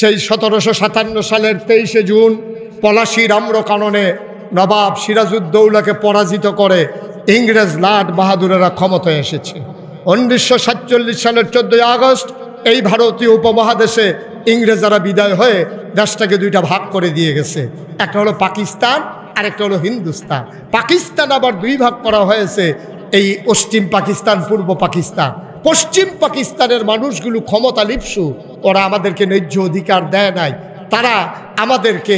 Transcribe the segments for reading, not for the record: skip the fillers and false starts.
সেই 1757 সালের 23শে জুন পলাশীর আম্রকাননে নবাব সিরাজউদ্দৌলাকে পরাজিত করে ইংরেজ লাট বাহাদুরেরা ক্ষমতায় এসেছে। 1947 সালের 14ই আগস্ট এই ভারতীয় উপমহাদেশে ইংরেজরা বিদায় হয়ে দেশটাকে দুইটা ভাগ করে দিয়ে গেছে। একটা হলো পাকিস্তান আর একটা হলো হিন্দুস্তান। পাকিস্তান আবার দুই ভাগ করা হয়েছে, এই পশ্চিম পাকিস্তান, পূর্ব পাকিস্তান। পশ্চিম পাকিস্তানের মানুষগুলো ক্ষমতা লিপ্সু, ওরা আমাদেরকে ন্যায্য অধিকার দেয় নাই, তারা আমাদেরকে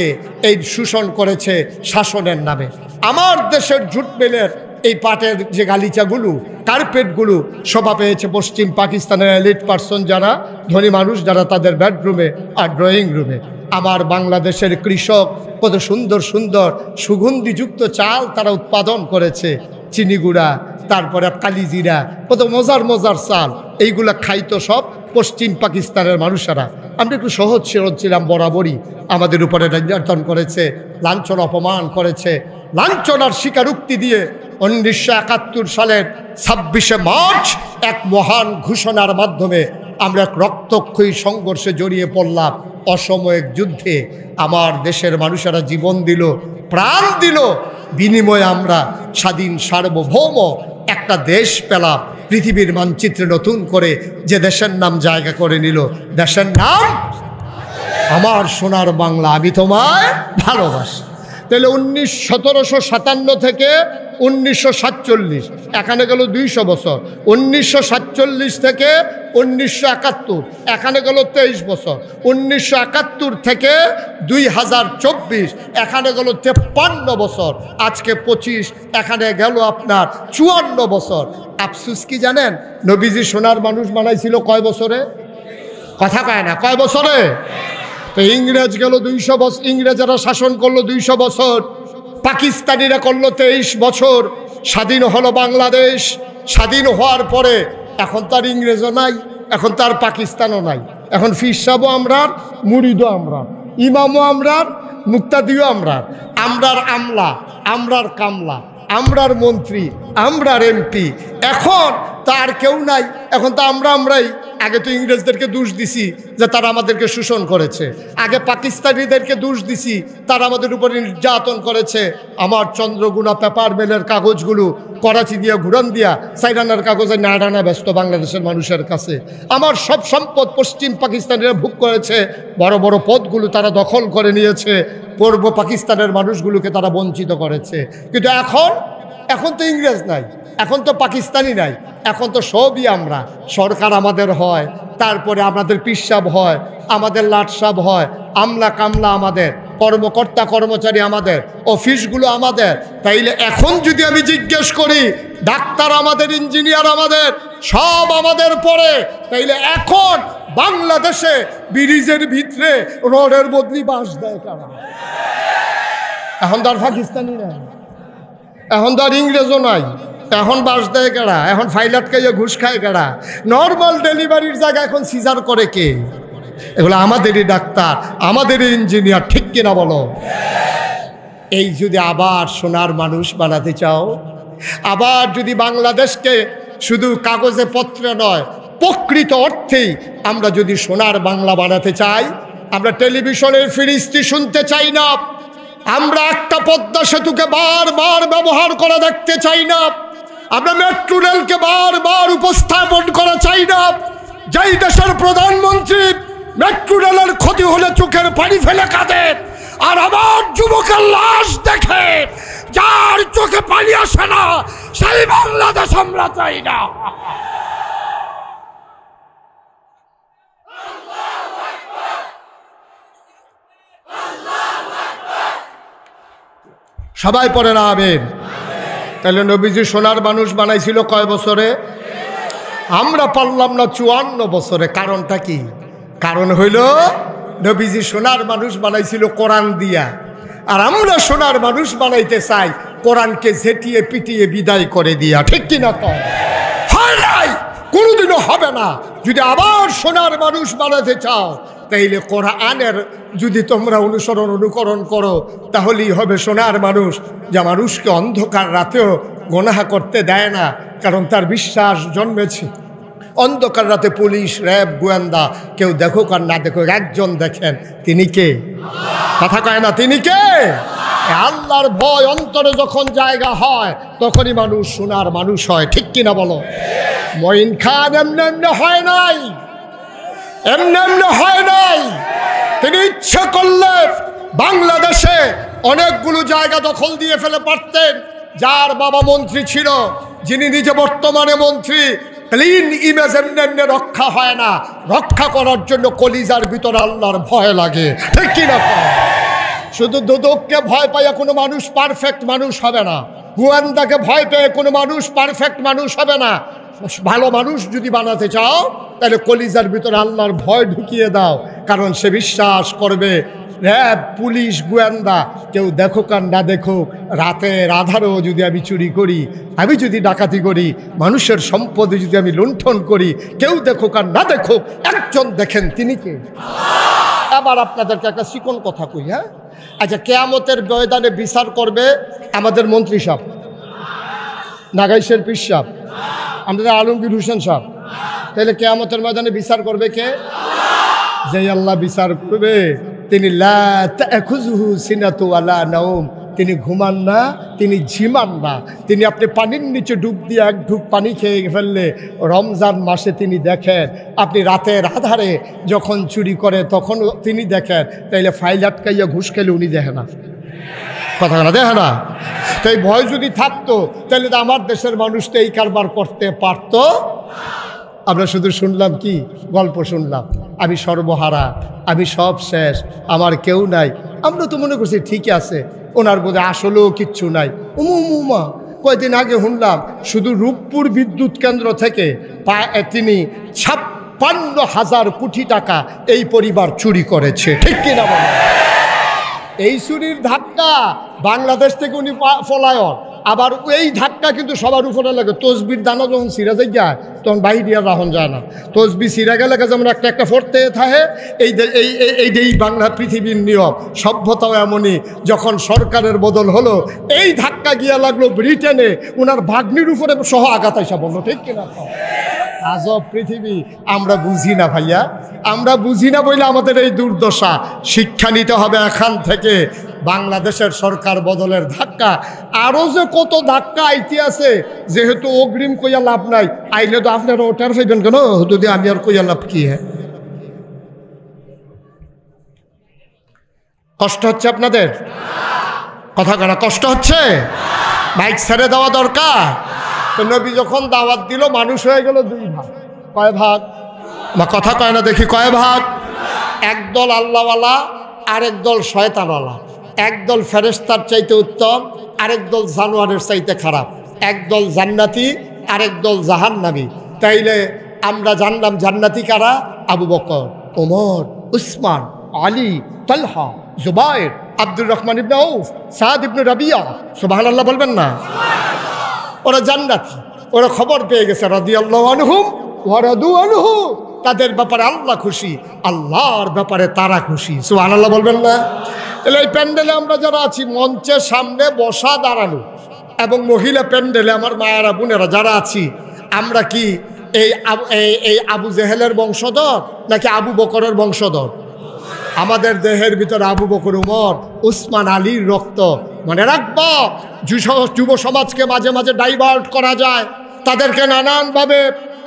এই শোষণ করেছে শাসনের নামে। আমার দেশের জুট মিলের এই পাটের যে গালিচাগুলো, কার্পেটগুলো শোভা পেয়েছে পশ্চিম পাকিস্তানের এলিট পার্সন যারা, ধনী মানুষ যারা, তাদের বেডরুমে আর ড্রয়িং রুমে। আমার বাংলাদেশের কৃষক কত সুন্দর সুন্দর সুগন্ধিযুক্ত চাল তারা উৎপাদন করেছে, চিনি গুঁড়া, তারপরে কালিজিরা, কত মজার মজার চাল, এইগুলা খাইতো সব পশ্চিম পাকিস্তানের মানুষেরা। আমরা একটু সহজ সরল ছিলাম বরাবরই, আমাদের উপরে নির্যাতন করেছে, লাঞ্ছনা অপমান করেছে। লাঞ্ছনার স্বীকারোক্তি দিয়ে 1971 সালের 26শে মার্চ এক মহান ঘোষণার মাধ্যমে আমরা এক রক্তক্ষয়ী সংঘর্ষে জড়িয়ে পড়লাম, অসাময়িক যুদ্ধে। আমার দেশের মানুষেরা জীবন দিল, প্রাণ দিল, বিনিময়ে আমরা স্বাধীন সার্বভৌম একটা দেশ পেলাম, পৃথিবীর মানচিত্রে নতুন করে যে দেশের নাম জায়গা করে নিল, দেশের নাম আমার সোনার বাংলা, আমি তোমায় ভালোবাসি। তাহলে 1757 থেকে 1947, এখানে গেল 200 বছর। 1947 থেকে 1971, এখানে গেল 23 বছর। 1971 থেকে 2024, এখানে গেল 53 বছর। আজকে 25, এখানে গেল আপনার 54 বছর। আফসুস কি জানেন, নবীজি সোনার মানুষ বানাইছিল কয় বছরে? কথা কয় না, কয় বছরে? তো ইংরেজ গেল 200 বছর, ইংরেজরা শাসন করলো 200 বছর, পাকিস্তানিরা করলো 23 বছর। স্বাধীন হলো বাংলাদেশ। স্বাধীন হওয়ার পরে এখন তার ইংরেজও নাই, এখন তার পাকিস্তানও নাই। এখন ফির সাহেবও আমরার, মুরিদও আমরার, ইমামও আমরার, মুক্তাদিও আমরার, আমরার আমলা, আমরার কামলা, আমরার মন্ত্রী, আমরার এমপি। এখন তার কেউ নাই, এখন তো আমরাই। আগে তো ইংরেজদেরকে দোষ দিছি যে তারা আমাদেরকে শোষণ করেছে, আগে পাকিস্তানিদেরকে দোষ দিছি তারা আমাদের উপরে নির্যাতন করেছে। আমার চন্দ্রগুনা পেপার মেলের কাগজগুলো করাচি দিয়ে ঘুরান দিয়া সাইরানার কাগজে নাড়ানা ব্যস্ত বাংলাদেশের মানুষের কাছে। আমার সব সম্পদ পশ্চিম পাকিস্তানিরা ভোগ করেছে, বড় বড় পদগুলো তারা দখল করে নিয়েছে, পূর্ব পাকিস্তানের মানুষগুলোকে তারা বঞ্চিত করেছে। কিন্তু এখন তো ইংরেজ নাই, এখন তো পাকিস্তানি নাই, এখন তো সবই আমরা। সরকার আমাদের হয়, তারপরে আমাদের পিসাব হয়, আমাদের লাটসাব হয়, আমলা কামলা আমাদের, কর্মকর্তা কর্মচারী আমাদের, অফিসগুলো আমাদের। তাইলে এখন যদি আমি জিজ্ঞেস করি, ডাক্তার আমাদের, ইঞ্জিনিয়ার আমাদের, সব আমাদের পরে, তাইলে এখন বাংলাদেশে ব্রিজের ভিতরে রডের বদলি বাঁশ দেয় কারা? এখন তো আর পাকিস্তানি নাই, এখন তো আর ইংরেজও নাই, এখন বাস দেয় কারা? এখন ফাইলাট খাইয়ে ঘুষ খায় কারা? নর্মাল ডেলিভারির জায়গায় এখন সিজার করে কে? এগুলো আমাদেরই ডাক্তার, আমাদেরই ইঞ্জিনিয়ার, ঠিক কিনা বলো? এই যদি আবার সোনার মানুষ বানাতে চাও, আবার যদি বাংলাদেশকে শুধু কাগজে পত্রে নয় প্রকৃত অর্থেই আমরা যদি সোনার বাংলা বানাতে চাই, আমরা টেলিভিশনের ফিরিস্তি শুনতে চাই না, আমরা একটা পদ্মা সেতুকে বারবার ব্যবহার করা দেখতে চাই না, আমরা মেট্রো রেলকে বারবার উপস্থাপন করা চাই না। যেই দেশের প্রধানমন্ত্রী মেট্রো রেলের ক্ষতি হলে চোখের পানি ফেলে কাঁদে, আর আমার যুবকের লাশ দেখে যার চোখে পানি আসে না, সেই বাংলাদেশ আমরা চাই না। সবাই পড়ে না আমিন। তাহলে নবীজি সোনার মানুষ বানাইছিল কয় বছরে? আমরা পারলাম না 54 বছরে। কারণটা কি? কারণ হইল নবীজি সোনার মানুষ বানাইছিল কোরআন দিয়া, আর আমরা সোনার মানুষ বানাইতে চাই কোরআনকে ঝেঁটিয়ে পিটিয়ে বিদায় করে দিয়া, ঠিক কিনা? তো হয় নাই, কোনোদিনও হবে না। যদি আবার সোনার মানুষ বানাতে চাও, তাইলে কোরআনের যদি তোমরা অনুকরণ করো, তাহলেই হবে সোনার মানুষ, যা মানুষকে অন্ধকার রাতেও গুনাহ করতে দেয় না, কারণ তার বিশ্বাস জন্মেছে অন্ধকার রাতে পুলিশ, র্যাব, গোয়েন্দা কেউ দেখুক আর না দেখুক, একজন দেখেন, তিনি কে? কথা কয় না, তিনি কে? আল্লাহর ভয় অন্তরে যখন জায়গা হয় তখনই মানুষ সোনার মানুষ হয়, ঠিক কিনা বলো? মঈন খান এমনি এমনি হয় নাই, এমনি এমনি হয় নাই। তিনি ইচ্ছা করলে বাংলাদেশে অনেকগুলো জায়গা দখল দিয়ে ফেলে পারতেন। যার বাবা মন্ত্রী ছিল, যিনি নিজে বর্তমানে মন্ত্রী, ক্লিন ইমেজ এমনি এমনি রক্ষা হয় না। রক্ষা করার জন্য কলিজার ভিতরে আল্লাহর ভয় লাগে, ঠিক কিনা? শুধু দুদককে ভয় পাইয়া কোনো মানুষ পারফেক্ট মানুষ হবে না, গোয়েন্দাকে ভয় পেয়ে কোনো মানুষ পারফেক্ট মানুষ হবে না। ভালো মানুষ যদি বানাতে চাও তাহলে কলিজার ভিতরে আল্লাহর ভয় ঢুকিয়ে দাও, কারণ সে বিশ্বাস করবে র্যাব, পুলিশ, গোয়েন্দা কেউ দেখুক আর না দেখুক, রাতের আধারেও যদি আমি চুরি করি, আমি যদি ডাকাতি করি, মানুষের সম্পদে যদি আমি লুণ্ঠন করি, কেউ দেখুক আর না দেখুক, একজন দেখেন, তিনি কে? আবার আপনাদেরকে একটা চিকন কথা কই, হ্যাঁ? আচ্ছা, কিয়ামতের ময়দানে বিচার করবে আমাদের মন্ত্রী সাহেব, নাগাইশের পীর সাহেব, আমাদের আলমগীর হোসেন সাহেব। তাহলে কিয়ামতের ময়দানে বিচার করবে কে? যে আল্লাহ বিচার করবে তিনি লা তাখুযুহু সিনাতু ওয়ালা নাওম, তিনি ঘুমান না, তিনি ঝিমান না। তিনি আপনি পানির নিচে ডুব দিয়ে এক ঢুক পানি খেয়ে ফেললে রমজান মাসে তিনি দেখেন, আপনি রাতের আধারে যখন চুরি করে তখন তিনি দেখেন, তাইলে ফাইল আটকাইয়া ঘুষ খেলে উনি দেখে না, কথা না দেখে না। তাই ভয় যদি থাকতো তাহলে তো আমার দেশের মানুষ তো এই কারবার করতে পারতো। আমরা শুধু শুনলাম কি গল্প শুনলাম, আমি সর্বহারা, আমি সব শেষ, আমার কেউ নাই। আমরা তো মনে করছি ঠিক আছে, ওনার বোধ আসলেও কিচ্ছু নাই। উমা কয়েকদিন আগে শুনলাম শুধু রূপপুর বিদ্যুৎ কেন্দ্র থেকে তিনি 56,000 কোটি টাকা এই পরিবার চুরি করেছে, ঠিক কিনা বলে? এই চুরির ধাক্কা বাংলাদেশ থেকে উনি পলায়ন, আবার এই ধাক্কা কিন্তু সবার উপরে লাগে। তসবির দানা যখন সিরা যায় তখন বাহির আর রাহন যায় না। তসবি সিরা গেলে যেমন একটা একটা ফোরতে থাকে, এই বাংলা পৃথিবীর নিয়ম, সভ্যতাও এমনই। যখন সরকারের বদল হলো, এই ধাক্কা গিয়া লাগলো ব্রিটেনে, ওনার ভাগ্নির উপরে সহ আঘাত আইসা বললো, ঠিক কিনা? আজব পৃথিবী, আমরা বুঝি না ভাইয়া, আমরা বুঝি না বলে আমাদের এই দুর্দশা। শিক্ষা নিতে হবে এখান থেকে। বাংলাদেশের সরকার বদলের ধাক্কা, আরও যে কত ধাক্কা আইতে আছে, যেহেতু অগ্রিম কইয়া লাভ নাই, আইলে তো আপনারা ওটার ফেলবেন কেন, যদি আমি আর কইয়া লাভ কি? হ্যাঁ, কষ্ট হচ্ছে আপনাদের? কথা কেনা কষ্ট হচ্ছে? বাইক ছেড়ে দেওয়া দরকার। তো নবী যখন দাওয়াত দিল, মানুষ হয়ে গেল 2 ভাগ। কয় ভাগ? বা কথা কয় না দেখি, কয় ভাগ? একদল আল্লাহওয়ালা, আরেক দল শয়তানওয়ালা। একদল ফেরেশতার চাইতে উত্তম, আরেক দল জানোয়ারের চাইতে খারাপ। একদল জান্নাতি, আরেক দল জাহান্নামী। তাইলে আমরা জানলাম জান্নাতি কারা? আবু বকর, ওমর, উসমান, আলী, তালহা, জুবায়ের, আব্দুর রহমান ইবনে আউফ, সাদ ইবনে রাবিয়া। সুবহানাল্লাহ বলবেন না? ওরা জান্নাতি, ওরা খবর পেয়ে গেছে রাদিয়াল্লাহু আনহুম ওয়া রাদু আনহু। তাদের ব্যাপারে আল্লাহ খুশি, আল্লাহর ব্যাপারে তারা খুশি। সুবহানাল্লাহ বলবেন না? তাহলে এই প্যান্ডেলে আমরা যারা আছি, মঞ্চের সামনে বসা দাঁড়ানো এবং মহিলা প্যান্ডেলে আমার মায়েরা বোনেরা যারা আছি, আমরা কি এই আবু জেহেলের বংশধর নাকি আবু বকরের বংশধর? আমাদের দেহের ভিতরে আবু বকর, উমর, উসমান, আলীর রক্ত। মনে রাখবো, যুব সমাজকে মাঝে মাঝে ডাইভার্ট করা যায়, তাদেরকে নানানভাবে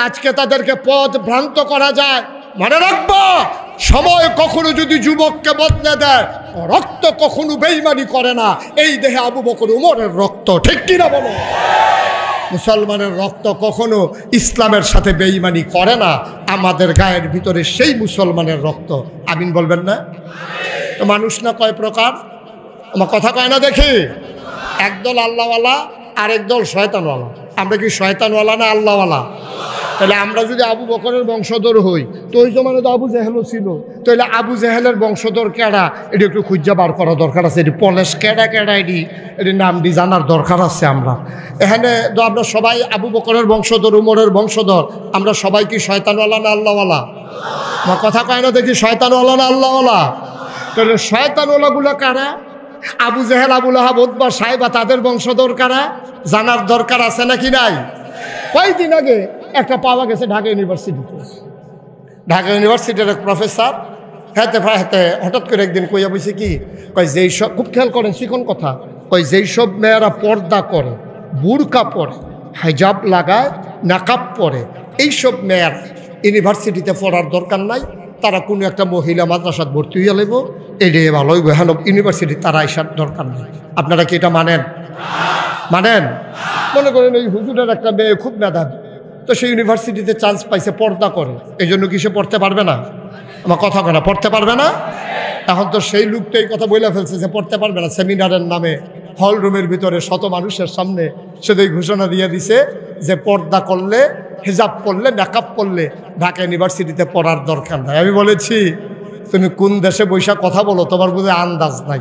আজকে তাদেরকে পথ ভ্রান্ত করা যায়। মনে রাখবো, সময় কখনো যদি যুবককে বদলে দেয়, রক্ত কখনো বেইমানি করে না। এই দেহে আবু বকর, উমরের রক্ত, ঠিক কিনা বলো? মুসলমানের রক্ত কখনো ইসলামের সাথে বেইমানি করে না। আমাদের গায়ের ভিতরে সেই মুসলমানের রক্ত। আমিন বলবেন না? তো মানুষ না কয় প্রকার? আমার কথা কয় না দেখি? একদল আল্লাহওয়ালা, আরেক দল শয়তানওয়ালা। আমরা কি শয়তানওয়ালা না আল্লাহওয়ালা? তাহলে আমরা যদি আবু বকরের বংশধর হই, তো ওই জমানে তো আবু জেহেলও ছিল। তাহলে আবু জেহেলের বংশধর কেডা, এটি একটু খুঁজা বার করা দরকার আছে। এটি পলেশ কেডা এটি নামটি জানার দরকার আছে। আমরা এখানে তো আমরা সবাই আবু বকরের বংশধর, উমরের বংশধর। আমরা সবাই কি শয়তানওয়ালা না আল্লাহওয়ালা? আমার কথা কয় না দেখি, শয়তানওয়ালা না আল্লাহওয়ালা? তাহলে শয়তানওয়ালাগুলো কারা? আবু জেহেল, আবু লাহাব, উতবা, সাইবা, তাদের বংশধর কারা? জানার দরকার আছে নাকি নাই? কয়েকদিন আগে একটা পাওয়া গেছে ঢাকা ইউনিভার্সিটিতে। ঢাকা ইউনিভার্সিটির এক প্রফেসর হাতে হঠাৎ করে একদিন কইয়া বলছে কি, কয় যেই সব, খুব খেয়াল করেন শিখন কথা, কয় যেই সব মেয়েরা পর্দা করে, বুরকা পরে, হিজাব লাগায়, নাকাব পরে, এইসব মেয়ের ইউনিভার্সিটিতে পড়ার দরকার নাই, তারা কোনো একটা মহিলা মাদ্রাসাত ভর্তি হইয়া লাগব, এটাই ভালো হইব, হ্যাঁ ইউনিভার্সিটি তারা আসার দরকার নেই। আপনারা কি এটা মানেন? মানেন? মনে করেন এই হুজুরের একটা মেয়ে খুব মেধাবী, তো সেই ইউনিভার্সিটিতে চান্স পাইছে, পর্দা করে, এই জন্য কি সে পড়তে পারবে না? আমার কথা কেনা পড়তে পারবে না? এখন তো সেই লোকটা এই কথা বলে ফেলছে যে পড়তে পারবে না। সেমিনারের নামে হল রুমের ভিতরে শত মানুষের সামনে শুধু এই ঘোষণা দিয়ে দিছে যে পর্দা করলে, হিজাব পরলে, নাকাব পরলে ঢাকা ইউনিভার্সিটিতে পড়ার দরকার নাই। আমি বলেছি তুমি কোন দেশে বৈশা কথা বলো, তোমার বোধহয় আন্দাজ নাই।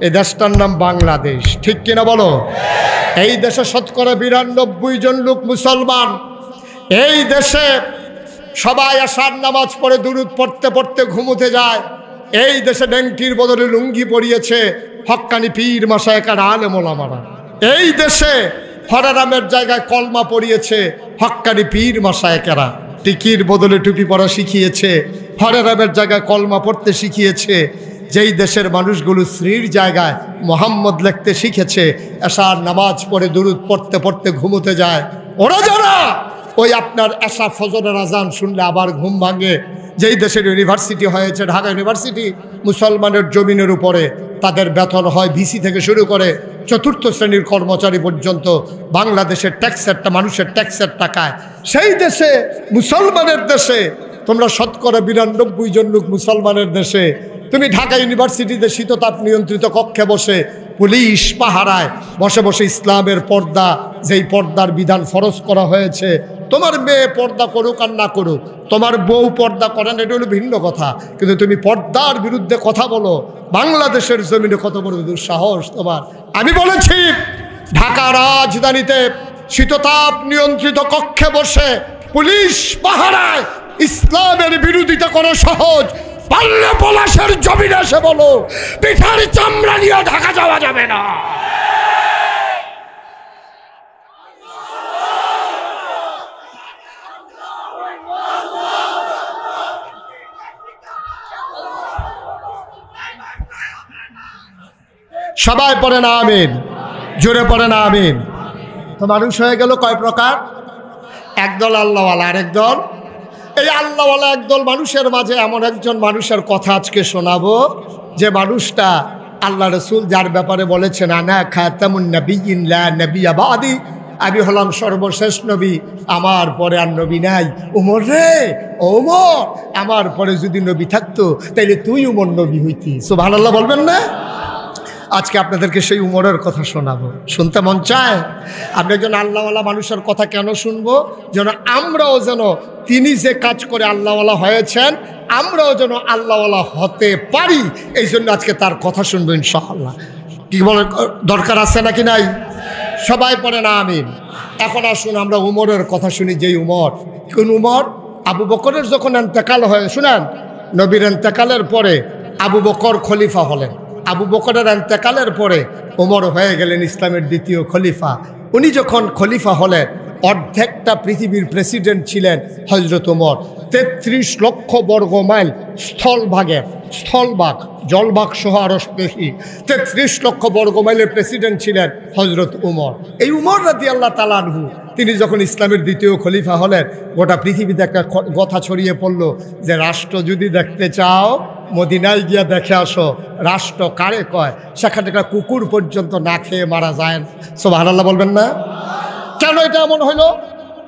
এই দেশটার নাম বাংলাদেশ, ঠিক কিনা বলো? এই দেশে শতকরা 92 জন লোক মুসলমান। এই দেশে সবাই আসার নামাজ পড়ে দুরুদ পড়তে পড়তে ঘুমোতে যায়। এই দেশে ডেংটির বদলে লুঙ্গি পরিয়েছে হক্কানি পীর মাশায়েখ আর আলেম ওলামারা। এই দেশে হরারামের জায়গায় কলমা পড়িয়েছে হক্কানি পীর মাশায়েখেরা। টিকির বদলে টুপি পরা শিখিয়েছে, হরারামের জায়গায় কলমা পড়তে শিখিয়েছে। যেই দেশের মানুষগুলো শ্রীর জায়গায় মোহাম্মদ লিখতে শিখেছে, এশার নামাজ পড়ে দুরুদ পড়তে পড়তে ঘুমোতে যায়, ওরা যারা ওই আপনার এশা ফজরের আজান শুনলে আবার ঘুম ভাঙে। যেই দেশের ইউনিভার্সিটি হয়েছে ঢাকা ইউনিভার্সিটি মুসলমানের জমিনের উপরে, তাদের বেতন হয় ভিসি থেকে শুরু করে চতুর্থ শ্রেণীর কর্মচারী পর্যন্ত বাংলাদেশের ট্যাক্সেরটা মানুষের ট্যাক্সের টাকায়। সেই দেশে মুসলমানের দেশে তোমরা শতকরা 92 জন লোক মুসলমানের দেশে, তুমি ঢাকা ইউনিভার্সিটিতে শীততাপ নিয়ন্ত্রিত কক্ষে বসে পুলিশ পাহারায় বসে বসে ইসলামের পর্দা, যেই পর্দার বিধান ফরজ করা হয়েছে, তোমার মেয়ে পর্দা করুক আর না করুক, তোমার বউ পর্দা করেন, এটা হলো ভিন্ন কথা, কিন্তু তুমি পর্দার বিরুদ্ধে কথা বলো, বাংলাদেশের জমিনে কত বড় দুঃসাহস তোমার। আমি বলেছি ঢাকা রাজধানীতে শীততাপ নিয়ন্ত্রিত কক্ষে বসে পুলিশ পাহারায় ইসলামের বিরোধিতা করা সহজ, পারলে পলাশের জমিনে এসে বলো পিঠার চামড়া নিয়ে ঢাকা যাওয়া যাবে না। সবাই পড়ে না আমিন, জোরে পড়ে না আমিন। তো মানুষ হয়ে গেল কয় প্রকার? একদল আল্লাহওয়ালা, আরেক দল। এই আল্লাহওয়ালা একদল মানুষের মাঝে এমন একজন মানুষের কথা আজকে শোনাবো, যে মানুষটা আল্লাহ রসুল যার ব্যাপারে বলেছেন আনা খাতামুন নাবিয়্যিন লা নাবিয়্যা বাদি, আমি হলাম সর্বশেষ নবী, আমার পরে আর নবী নাই। উমর রে, ওমর, আমার পরে যদি নবী থাকতো তাইলে তুই উমর নবী হইতি। সুবহানাল্লাহ বলবেন না? আজকে আপনাদেরকে সেই উমরের কথা শোনাবো। শুনতে মন চায়? আপনি একজন আল্লাহওয়ালা মানুষের কথা কেন শুনবো? যেন আমরাও যেন তিনি যে কাজ করে আল্লাহওয়ালা হয়েছেন, আমরাও যেন আল্লাহওয়ালা হতে পারি, এই জন্য আজকে তার কথা শুনবো ইনশাআল্লাহ। কি বলে দরকার আছে নাকি নাই? সবাই পড়ে না আমিন। এখন আসুন আমরা উমরের কথা শুনি। যেই উমর, কোন উমর? আবু বকরের যখন ইন্তেকাল হয়, শুনেন, নবীর ইন্তেকালের পরে আবু বকর খলিফা হলেন। আবু বকরের ইন্তেকালের পরে ওমর হয়ে গেলেন ইসলামের দ্বিতীয় খলিফা। উনি যখন খলিফা হলেন, অর্ধেকটা পৃথিবীর প্রেসিডেন্ট ছিলেন হজরত ওমর। 33 লক্ষ বর্গ মাইল স্থলভাগ, জলভাগ সহ আরো বেশি, 33 লক্ষ বর্গ মাইলের প্রেসিডেন্ট ছিলেন হজরত উমর। এই উমর রাদিয়াল্লাহু তাআলা আনহু তিনি যখন ইসলামের দ্বিতীয় খলিফা হলেন, গোটা পৃথিবীতে একটা কথা ছড়িয়ে পড়ল যে রাষ্ট্র যদি দেখতে চাও মদিনায় গিয়া দেখে আসো। রাষ্ট্র কারে কয়? সেখানে একটা কুকুর পর্যন্ত না খেয়ে মারা যায়। সুবহানাল্লাহ বলবেন না? কেন এটা এমন হইলো?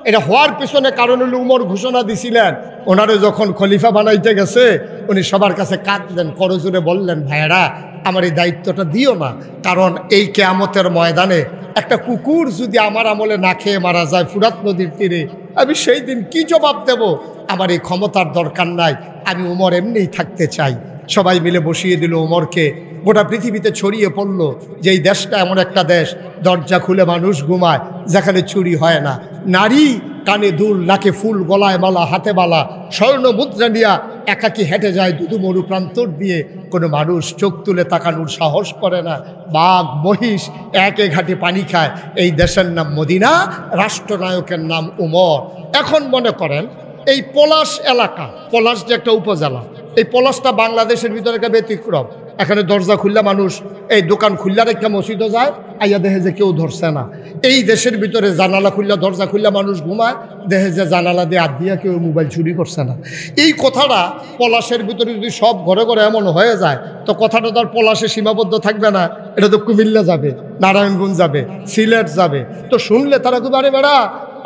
এটা হওয়ার পেছনে কারণ হলো উমর ঘোষণা দিছিলেন, ওনারে যখন খলিফা বানাইতে গেছে উনি সবার কাছে কাঁদলেন, করজোরে বললেন, ভাইয়েরা আমার এই দায়িত্বটা দিও না, কারণ এই কিয়ামতের ময়দানে একটা কুকুর যদি আমার আমলে না খেয়ে মারা যায় ফুরাত নদীর তীরে, আমি সেই দিন কি জবাব দেব? আমার এই ক্ষমতার দরকার নাই, আমি উমর এমনিই থাকতে চাই। সবাই মিলে বসিয়ে দিল উমরকে। গোটা পৃথিবীতে ছড়িয়ে পড়ল যে এই দেশটা এমন একটা দেশ, দরজা খুলে মানুষ ঘুমায়, যেখানে চুরি হয় না, নারী কানে দুল, নাকে ফুল, গলায় মালা, হাতে বালা, স্বর্ণ মুদ্রা নিয়া একাকি হেঁটে যায় দুধু মরু প্রান্তর দিয়ে, কোনো মানুষ চোখ তুলে তাকানোর সাহস করে না। বাঘ মহিষ একে ঘাটে পানি খায়। এই দেশের নাম মদিনা, রাষ্ট্রনায়কের নাম উমর। এখন মনে করেন এই পলাশ এলাকা, পলাশ যে একটা উপজেলা, এই পলাশটা বাংলাদেশের ভিতরে একটা ব্যতিক্রম। এখানে দরজা খুললে মানুষ এই দোকান খুললে রেখে মসজিদও যায়, আইয়া দেখে যে কেউ ধরছে না। এই দেশের ভিতরে জানালা খুললে, দরজা খুললে মানুষ ঘুমায়, দেখে যে জানালা দিয়ে হাত দিয়া কেউ মোবাইল চুরি করছে না। এই কথাটা পলাশের ভিতরে যদি সব ঘরে ঘরে এমন হয়ে যায়, তো কথাটা তো আর পলাশে সীমাবদ্ধ থাকবে না, এটা তো কুমিল্লা যাবে, নারায়ণগঞ্জ যাবে, সিলেট যাবে। তো শুনলে তারা খুব আরে বেড়া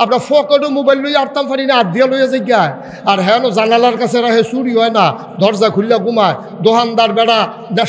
আমরা ফকটও মোবাইল লইয়া আরতাম পারি না, হাত দিয়া লইয়া যাই। আর হ্যাঁ জানালার কাছে রাহে চুরি হয় না, দরজা খুললা ঘুমায়। দোকানদার বেড়া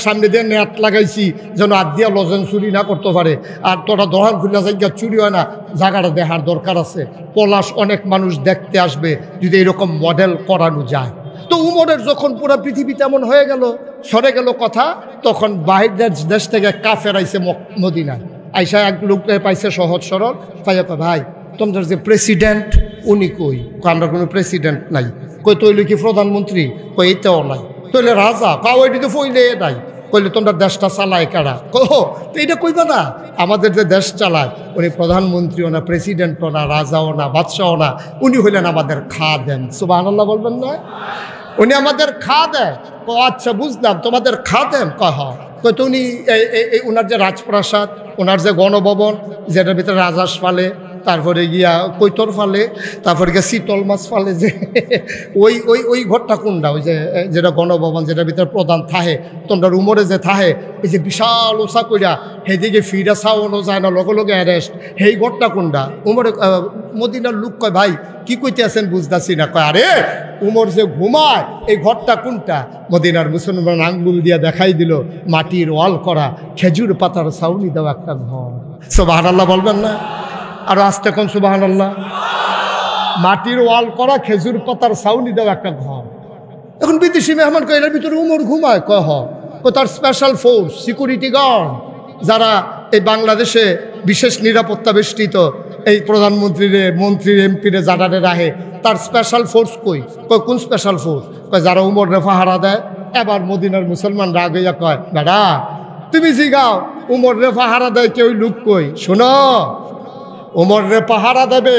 সামনে দিয়ে নেট লাগাইছি যেন হাত দিয়া লজেন চুরি না করতে পারে। আর তোরা দোকান খুললা যাই চুরি হয় না, জায়গাটা দেখার দরকার আছে। পলাশ অনেক মানুষ দেখতে আসবে যদি এরকম মডেল করানো যায়। তো উমরের যখন পুরো পৃথিবীতে এমন হয়ে গেল, সরে গেল কথা, তখন বাহিরের দেশ থেকে কাফের আইসে মদিনায়। আইসা এক লোক পাইছে সহজ সরল, পাইয়া ভাই তোমাদের যে প্রেসিডেন্ট উনি কই? আমরা কোনো প্রেসিডেন্ট নাই। কই তৈলে কি প্রধানমন্ত্রী? কই এটাও নাই। তৈলে রাজা? কাউ এটি তো ফইলে নাই। কইলে তোমরা দেশটা চালায় কারা? কো তো এটা কইবা না, আমাদের যে দেশ চালায় উনি প্রধানমন্ত্রীও না, প্রেসিডেন্টও না, রাজাও না, বাদশাও না, উনি হইলেন আমাদের খাদেম। সুবহানাল্লাহ বলবেন না? উনি আমাদের খাদেম। ও আচ্ছা বুঝলাম, তোমাদের খাদেম। কহ কই তো উনি ওনার যে রাজপ্রাসাদ, ওনার যে গণভবন, যেটার ভিতরে রাজাস ফালে, তারপরে গিয়া কৈতর ফালে, তারপরে গিয়া শীতল মাছ ফালে, যে ওই ওই ওই ঘরটা কোনটা? ওই যে যেটা গণভবন, যেটার ভিতরে প্রধান থাহে, তোমরা উমরে যে থাহে, এই যে বিশাল ওষা কইরা সেদিকে ফিরা চাওয়ানো যায় না, লগে লগে অ্যারেস্ট, সেই ঘরটা কোনটা? উমরে মদিনার লোক কয় ভাই কি কইতে আছেন বুঝতেছি না। কয় আরে উমর যে ঘুমায় এই ঘরটা কোনটা? মদিনার মুসলমান আঙ্গুল দিয়া দেখাই দিল, মাটির ওয়াল করা, খেজুর পাতার ছাউনি দেওয়া একটা ঘর। সুবহানাল্লাহ বলবেন না? আর আস্তে কোন সুবহানাল্লাহ। মাটির ওয়াল করা, খেজুর পাতার ছাউনি দেওয়া একটা ঘর। এখন বিদেশি মেহমান কয় এর ভিতরে উমর ঘুমায়? কহ তার স্পেশাল ফোর্স, সিকিউরিটি গার্ড, যারা এই বাংলাদেশে বিশেষ নিরাপত্তা বেষ্টিত এই প্রধানমন্ত্রীর মন্ত্রীর এমপিরে যারা রাহে, তার স্পেশাল ফোর্স কই? কোন স্পেশাল ফোর্স? কয় যারা উমরে পাহারা দেয়। এবার মদিনার মুসলমান রাগ হইয়া কয় বেড়া তুমি জিগাও উমরে পাহারা দেয় কেউ লোক কই? শোনো, উমরে পাহারা দেবে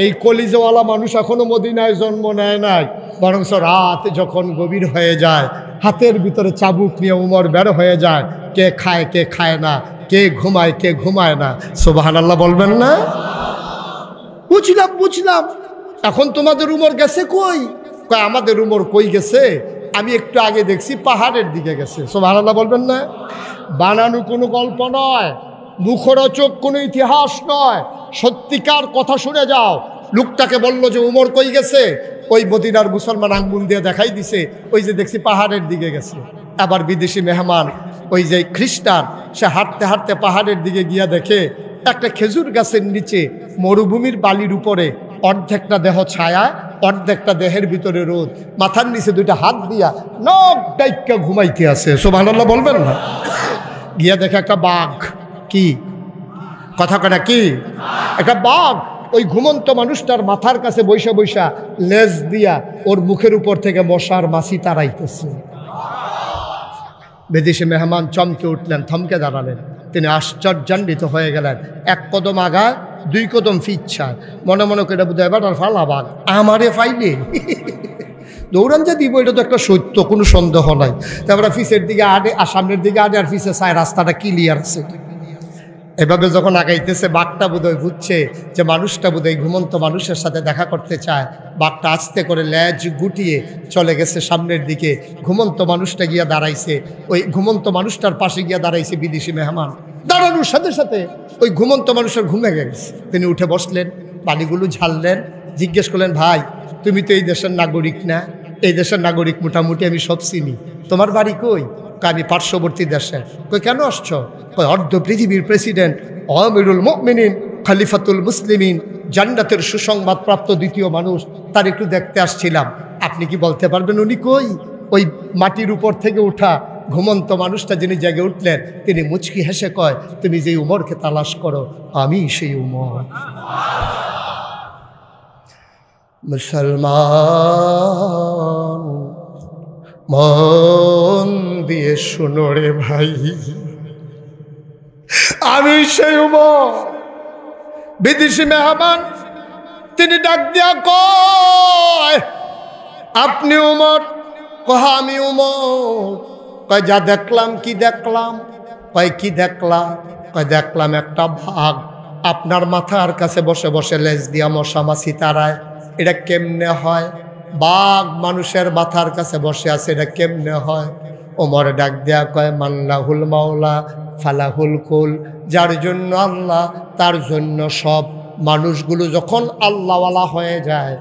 এই কলিজাওয়ালা মানুষ এখনো মদিনায় জন্ম নেয় নাই, বরং রাত যখন গভীর হয়ে যায়, হাতের ভিতরে চাবুক নিয়ে উমর বের হয়ে যায়, কে খায় কে খায় না, কে ঘুমায় কে ঘুমায় না। সুবহানাল্লাহ বলবেন না? বুঝলাম বুঝলাম, এখন তোমাদের উমর গেছে কই? কয় আমাদের উমর কই গেছে, আমি একটু আগে দেখছি পাহাড়ের দিকে গেছে। সুবহানাল্লাহ বলবেন না? বানানো কোনো গল্প নয়, মুখরোচক কোনো ইতিহাস নয়, সত্যিকার কথা শুনে যাও। লোকটাকে বলল যে উমর কই গেছে, ওই মদিনার মুসলমান আঙ্গুল দিয়ে দেখাই দিছে, ওই যে দেখছি পাহাড়ের দিকে গেছে। আবার বিদেশি মেহমান ওই যে খ্রিস্টান, সে হাঁটতে হাঁটতে পাহাড়ের দিকে গিয়া দেখে একটা খেজুর গাছের নিচে মরুভূমির বালির উপরে অর্ধেকটা দেহ ছায়া, অর্ধেকটা দেহের ভিতরে রোদ, মাথার নিচে দুইটা হাত দিয়া নখ ডাইক্কা ঘুমাইতে আছে। সুবহানাল্লাহ বলবেন না? গিয়া দেখে একটা বাঘ। কি কথা কয় না কি? একটা বাঘ ওই ঘুমন্ত মানুষটার মাথার কাছে বৈশা বৈশা লেজ দিয়া ওর মুখের উপর থেকে মশার মাছি তাড়াইতেছে। বিদেশি মেহমান চমকে উঠলেন, থমকে দাঁড়ালেন। তিনি আশ্চর্যান্বিত হয়ে গেলেন। এক কদম আগায়, দুই কদম ফিচ্ছায়, মনে মনে করে বোধ হয় এবার ফালা বাঘ আমারে ফাইলে দৌড়ান যে দিব, এটা তো একটা সত্য, কোনো সন্দেহ নাই। তারপরে ফিসের দিকে আডে আর সামনের দিকে আডে, আর ফিসে চায় রাস্তাটা ক্লিয়ার আছে। এভাবে যখন আগাইতেছে, বাঘটা বোধহয় বুঝছে যে মানুষটা বোধহয় ঘুমন্ত মানুষের সাথে দেখা করতে চায়। বাঘটা আস্তে করে লেজ গুটিয়ে চলে গেছে সামনের দিকে। ঘুমন্ত মানুষটা গিয়া দাঁড়াইছে, ওই ঘুমন্ত মানুষটার পাশে গিয়া দাঁড়াইছে বিদেশি মেহমান। দাঁড়ানোর সাথে সাথে ওই ঘুমন্ত মানুষের ঘুমে গেছে। তিনি উঠে বসলেন, পানিগুলো ঝাললেন, জিজ্ঞেস করলেন ভাই তুমি তো এই দেশের নাগরিক না? এই দেশের নাগরিক মোটামুটি আমি সব চিনি, তোমার বাড়ি কই? আমি পার্শ্ববর্তী দেশে। কই কেন আসছো? কই অর্ধ পৃথিবীর প্রেসিডেন্ট, আমিরুল মুমিনিন, খলিফাতুল মুসলিমিন, জান্নাতের সুসংবাদ প্রাপ্ত দ্বিতীয় মানুষ, তার একটু দেখতে আসছিলাম। আপনি কি বলতে পারবেন উনি কই? ওই মাটির উপর থেকে উঠা ঘুমন্ত মানুষটা যিনি জেগে উঠলেন, তিনি মুচকি হেসে কয় তুমি যে উমরকে তালাশ করো, আমি সেই উমর। মুসলমান মন দিয়ে শুনো রে ভাই, আমি সেই উমর। বিদেশি মেহমান তিনি ডাক দিয়া কয়, আপনি উমর? কহ আমি উমর। কয় যা দেখলাম। কি দেখলাম? কয় কি দেখলাম? কয় দেখলাম একটা বাঘ আপনার মাথার কাছে বসে বসে লেজ দিয়া মশা মাছি তাড়ায়। এটা কেমনে হয়? বাঘ মানুষের মাথার কাছে বসে আছে, এটা কেমনে হয়? ওমর ডাক দেয়া কয়, মাল্লাহুল মাওলা ফালাহুল কুল। যার জন্য আল্লাহ তার জন্য সব। মানুষগুলো যখন আল্লাহওয়ালা হয়ে যায়,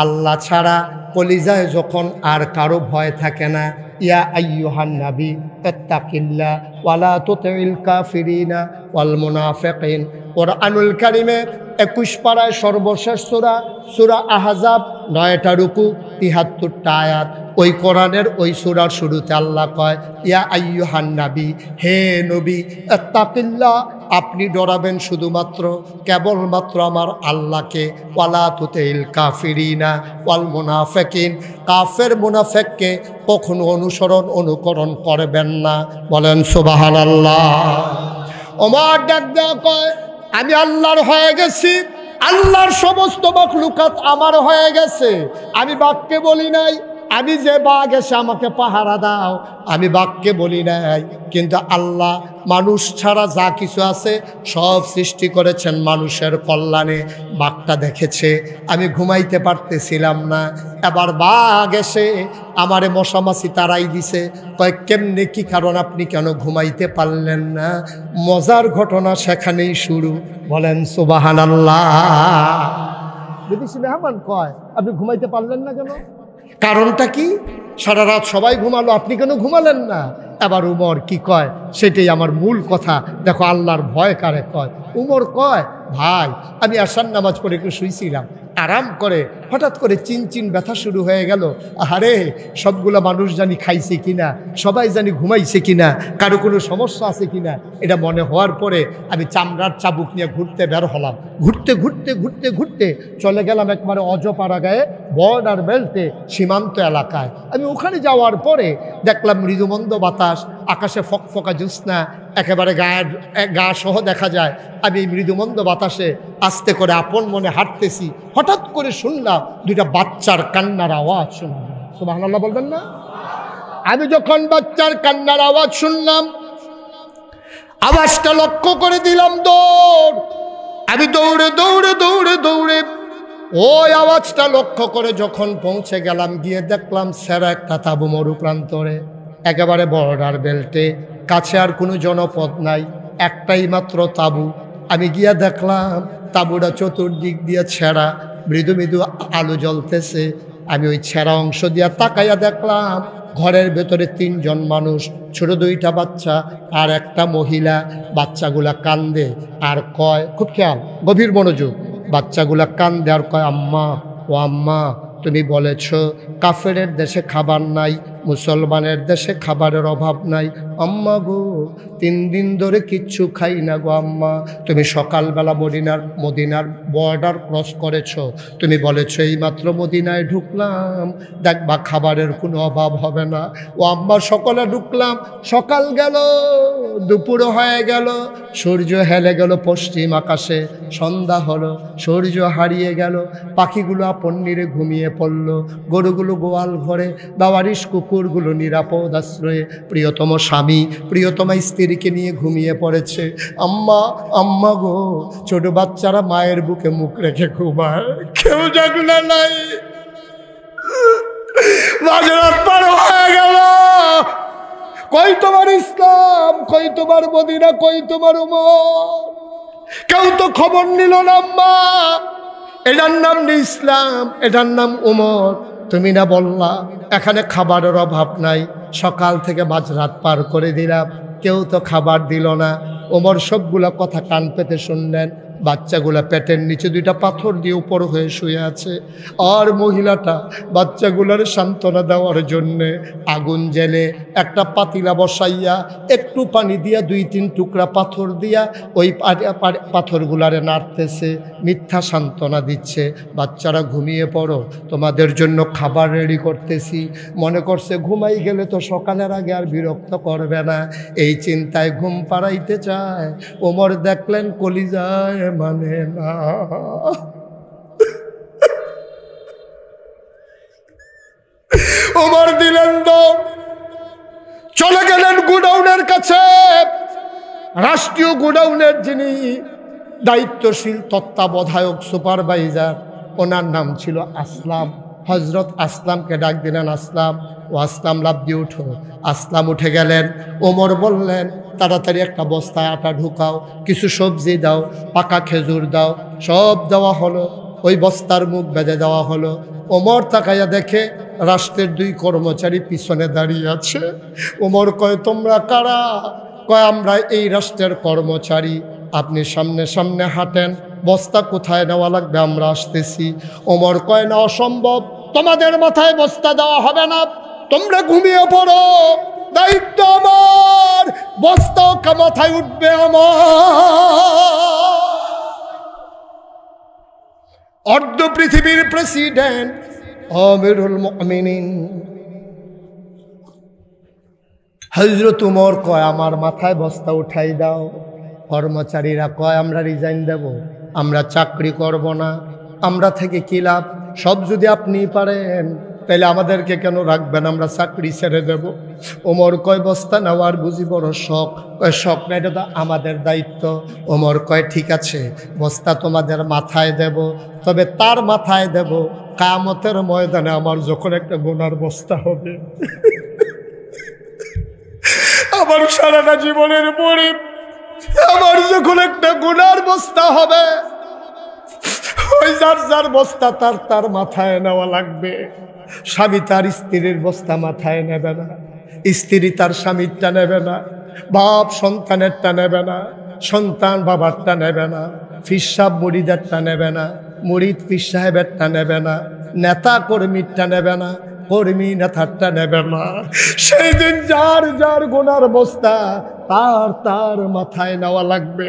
আল্লাহ ছাড়া কলিজায় যখন আর কারো ভয় থাকে না, ইয়া আইয়ুহান নাবী ইত্তাকিল্লাহ ওয়ালা তুতিল কাফিরিনা ওয়াল মুনাফিকিন। কুরআনুল কারীমে 21 পারায় সর্বশেষ সূরা, সূরা আহজাব, 9টা রুকু, 73টা আয়াত। ওই কোরআনের ওই সূরার শুরুতে আল্লাহ কয়, ইয়া আইয়ুহান নাবী, হে নবী, ইত্তাকিল্লাহ, আপনি ডরাবেন শুধুমাত্র কেবলমাত্র আমার আল্লাহকে। ওয়ালা তুতিল কাফিরিনা ওয়াল মুনাফিকিন, কাফের মুনাফিককে কখনো অনুকরণ করবেন না। বলেন সুবহানাল্লাহ। ওমর ডাক দেয়া কয়, আমি আল্লাহর হয়ে গেছি, আল্লাহর সমস্ত মাখলুকাত আমার হয়ে গেছে। আমি বাক্যে বলি নাই আমি যে বাঘ এসে আমাকে পাহারা দাও, আমি বাক্যে বলি নাই। কিন্তু আল্লাহ মানুষ ছাড়া যা কিছু আছে সব সৃষ্টি করেছেন মানুষের কল্যাণে। বাঘটা দেখেছে আমি ঘুমাইতে পারতেছিলাম না, এবার বাঘ এসে আমারে মশামাছি তাড়াই দিছে। কয় কেমনে, কি কারণ, আপনি কেন ঘুমাইতে পারলেন না? মজার ঘটনা সেখানেই শুরু। বলেন সুবহানাল্লাহ। বিদেশি মেহমান কয়, আপনি ঘুমাইতে পারলেন না কেন? কারণটা কি? সারা রাত সবাই ঘুমালো, আপনি কেন ঘুমালেন না? এবার উমর কি কয় সেটাই আমার মূল কথা। দেখো আল্লাহর ভয় কারে কয়। উমর কয়, ভাই আমি আসার নামাজ পড়ে একটু শুইছিলাম, আরাম করে হঠাৎ করে চিনচিন ব্যথা শুরু হয়ে গেল। আরে সবগুলো মানুষ জানি খাইছে কিনা, সবাই জানি ঘুমাইছে কিনা, কারো কোনো সমস্যা আছে কিনা, এটা মনে হওয়ার পরে আমি চামড়ার চাবুক নিয়ে ঘুরতে বের হলাম। ঘুরতে ঘুরতে ঘুরতে ঘুরতে চলে গেলাম একবারে অজপাড়া গায়ে, বর্ডার বেল্টে, সীমান্ত এলাকায়। আমি ওখানে যাওয়ার পরে দেখলাম মৃদুমন্দ বাতাস, আকাশে ফকফকা জ্যোৎস্না, একেবারে গা সহ দেখা যায়। আমি মৃদুমন্দ বাতাসে আস্তে করে আপন মনে হাঁটতেছি, হঠাৎ করে শুনলাম দুইটা বাচ্চার কান্নার আওয়াজ। শুনলাম, সুবহানাল্লাহ বলবেন না? আমি যখন বাচ্চার কান্নার আওয়াজ শুনলাম, আওয়াজটা লক্ষ্য করে দিলাম দৌড়। আমি দৌড়ে দৌড়ে দৌড়ে দৌড়ে ওই আওয়াজটা লক্ষ্য করে যখন পৌঁছে গেলাম, গিয়ে দেখলাম সেরা একটা তাঁবু মরু প্রান্তরে, একেবারে বর্ডার বেল্টে, কাছে আর কোনো জনপদ নাই, একটাই মাত্র তাঁবু। আমি গিয়া দেখলাম তাঁবুটা চতুর্দিক দিয়ে ছেঁড়া, মৃদু মৃদু আলো জ্বলতেছে। আমি ওই ছেঁড়া অংশ দিয়া তাকাইয়া দেখলাম ঘরের ভেতরে 3 জন মানুষ, ছোট 2টা বাচ্চা আর একটা মহিলা। বাচ্চাগুলা কান্দে আর কয়, খুব খেয়াল, গভীর মনোযোগ, বাচ্চাগুলা কান্দে আর কয়, আম্মা, ও আম্মা, তুমি বলেছ কাফেরের দেশে খাবার নাই, মুসলমানের দেশে খাবারের অভাব নাই। আম্মা গো, 3 দিন ধরে কিচ্ছু খাই না গো আম্মা। তুমি সকালবেলা মদিনার বর্ডার ক্রস করেছ, তুমি বলেছ এইমাত্র মদিনায় ঢুকলাম, দেখবা খাবারের কোনো অভাব হবে না। ও আম্মা, সকলে ঢুকলাম, সকাল গেল, দুপুর হয়ে গেল, সূর্য হেলে গেল পশ্চিম আকাশে, সন্ধ্যা হলো, সূর্য হারিয়ে গেল, পাখিগুলো আপন নিরে ঘুমিয়ে পড়ল, গরুগুলো গোয়াল ঘরে, বাবারিশ কুকুরগুলো নিরাপদ আশ্রয়ে প্রিয়তম স্বামী প্রিয়তমা স্ত্রীকে নিয়ে ঘুমিয়ে পড়েছে। আম্মা, আম্মা গো, ছোট বাচ্চারা মায়ের বুকে মুখ রেখে ঘুমায়, কেউ জাগলে নাই। মাঝরাত পার হয়ে গেল, কই তোমার ইসলাম, কই তোমার মদিনা, কই তোমার উমর? কেউ তো খবর নিল না। আম্মা, এটার নাম নেই ইসলাম, এটার নাম উমর। তুমি না বললা এখানে খাবারের অভাব নাই? সকাল থেকে মাঝরাত পার করে দিলাম, কেউ তো খাবার দিল না। ওমর সবগুলো কথা কান পেতে শুনলেন। বাচ্চাগুলা পেটের নিচে দুইটা পাথর দিয়ে উপর হয়ে শুয়ে আছে। আর মহিলাটা বাচ্চাগুলার সান্ত্বনা দেওয়ার জন্যে আগুন জেলে একটা পাতিলা বসাইয়া একটু পানি দিয়া 2-3 টুকরা পাথর দিয়া ওই পাথরগুলারে নাড়তেছে, মিথ্যা সান্ত্বনা দিচ্ছে। বাচ্চারা ঘুমিয়ে পড়ো, তোমাদের জন্য খাবার রেডি করতেছি। মনে করছে ঘুমাই গেলে তো সকালের আগে আর বিরক্ত করবে না, এই চিন্তায় ঘুম পাড়াইতে চায়। ওমর দেখলেন কলিজায় মানে না। ওমর দিলেন দৌড়, চলে গেলেন গোডাউনের কাছে। রাষ্ট্রীয় গোডাউনের যিনি দায়িত্বশীল তত্ত্বাবধায়ক সুপারভাইজার, ওনার নাম ছিল আসলাম। হজরত আসলামকে ডাক দিলেন, আসলাম। ও আসলাম লাভ দিয়ে উঠো। আসলাম উঠে গেলেন। ওমর বললেন, তাড়াতাড়ি একটা বস্তায় আটা ঢুকাও, কিছু সবজি দাও, পাকা খেজুর দাও। সব দেওয়া হলো, ওই বস্তার মুখ বেঁধে দেওয়া হলো। ওমর তাকাইয়া দেখে রাষ্ট্রের 2 কর্মচারী পিছনে দাঁড়িয়ে আছে। ওমর কয়, তোমরা কারা? কয়, আমরা এই রাষ্ট্রের কর্মচারী। আপনি সামনে সামনে হাঁটেন, বস্তা কোথায় নেওয়া লাগবে আমরা আসতেছি। ওমর কয়, না, অসম্ভব, তোমাদের মাথায় বস্তা দেওয়া হবে না, তোমরা ঘুমিয়ে পড়ো, দায়িত্ব আমার, বস্তাও মাথায় উঠবে আমার। অর্ধ পৃথিবীর প্রেসিডেন্ট আমিরুল মুমিনিন হযরত ওমর কয়, আমার মাথায় বস্তা উঠাই দাও। কর্মচারীরা কয়, আমরা রিজাইন দেব, আমরা চাকরি করব না, আমরা থেকে কি লাভ? সব যদি আপনি পারেন তাহলে আমাদেরকে কেন রাখবেন, আমরা চাকরি ছেড়ে দেব। ওমর কয়, বস্তা নেওয়ার বুঝি বড় শখ? কয়, শখ না, এটা তো আমাদের দায়িত্ব। ওমর কয়, ঠিক আছে, বস্তা তোমাদের মাথায় দেব, তবে তার মাথায় দেব কিয়ামতের ময়দানে আমার যখন একটা গুনার বস্তা হবে। আমার সারাটা জীবনের পরে আমার যখন একটা গুনার বস্তা হবে, ওই যার যার বস্তা তার তার মাথায় নেওয়া লাগবে। স্বামী তার স্ত্রীর বস্তা মাথায় নেবে না, স্ত্রী তার স্বামীরটা নেবে না, বাপ সন্তানেরটা নেবে না, সন্তান বাবারটা নেবে না, পীর সাহেব মুরিদেরটা নেবে না, মুরিদ পীর সাহেবেরটা নেবে না, নেতা কর্মীরটা নেবে না, কর্মী নেতারটা নেবে না। সেই দিন যার যার গুনার বস্তা তার তার মাথায় নেওয়া লাগবে।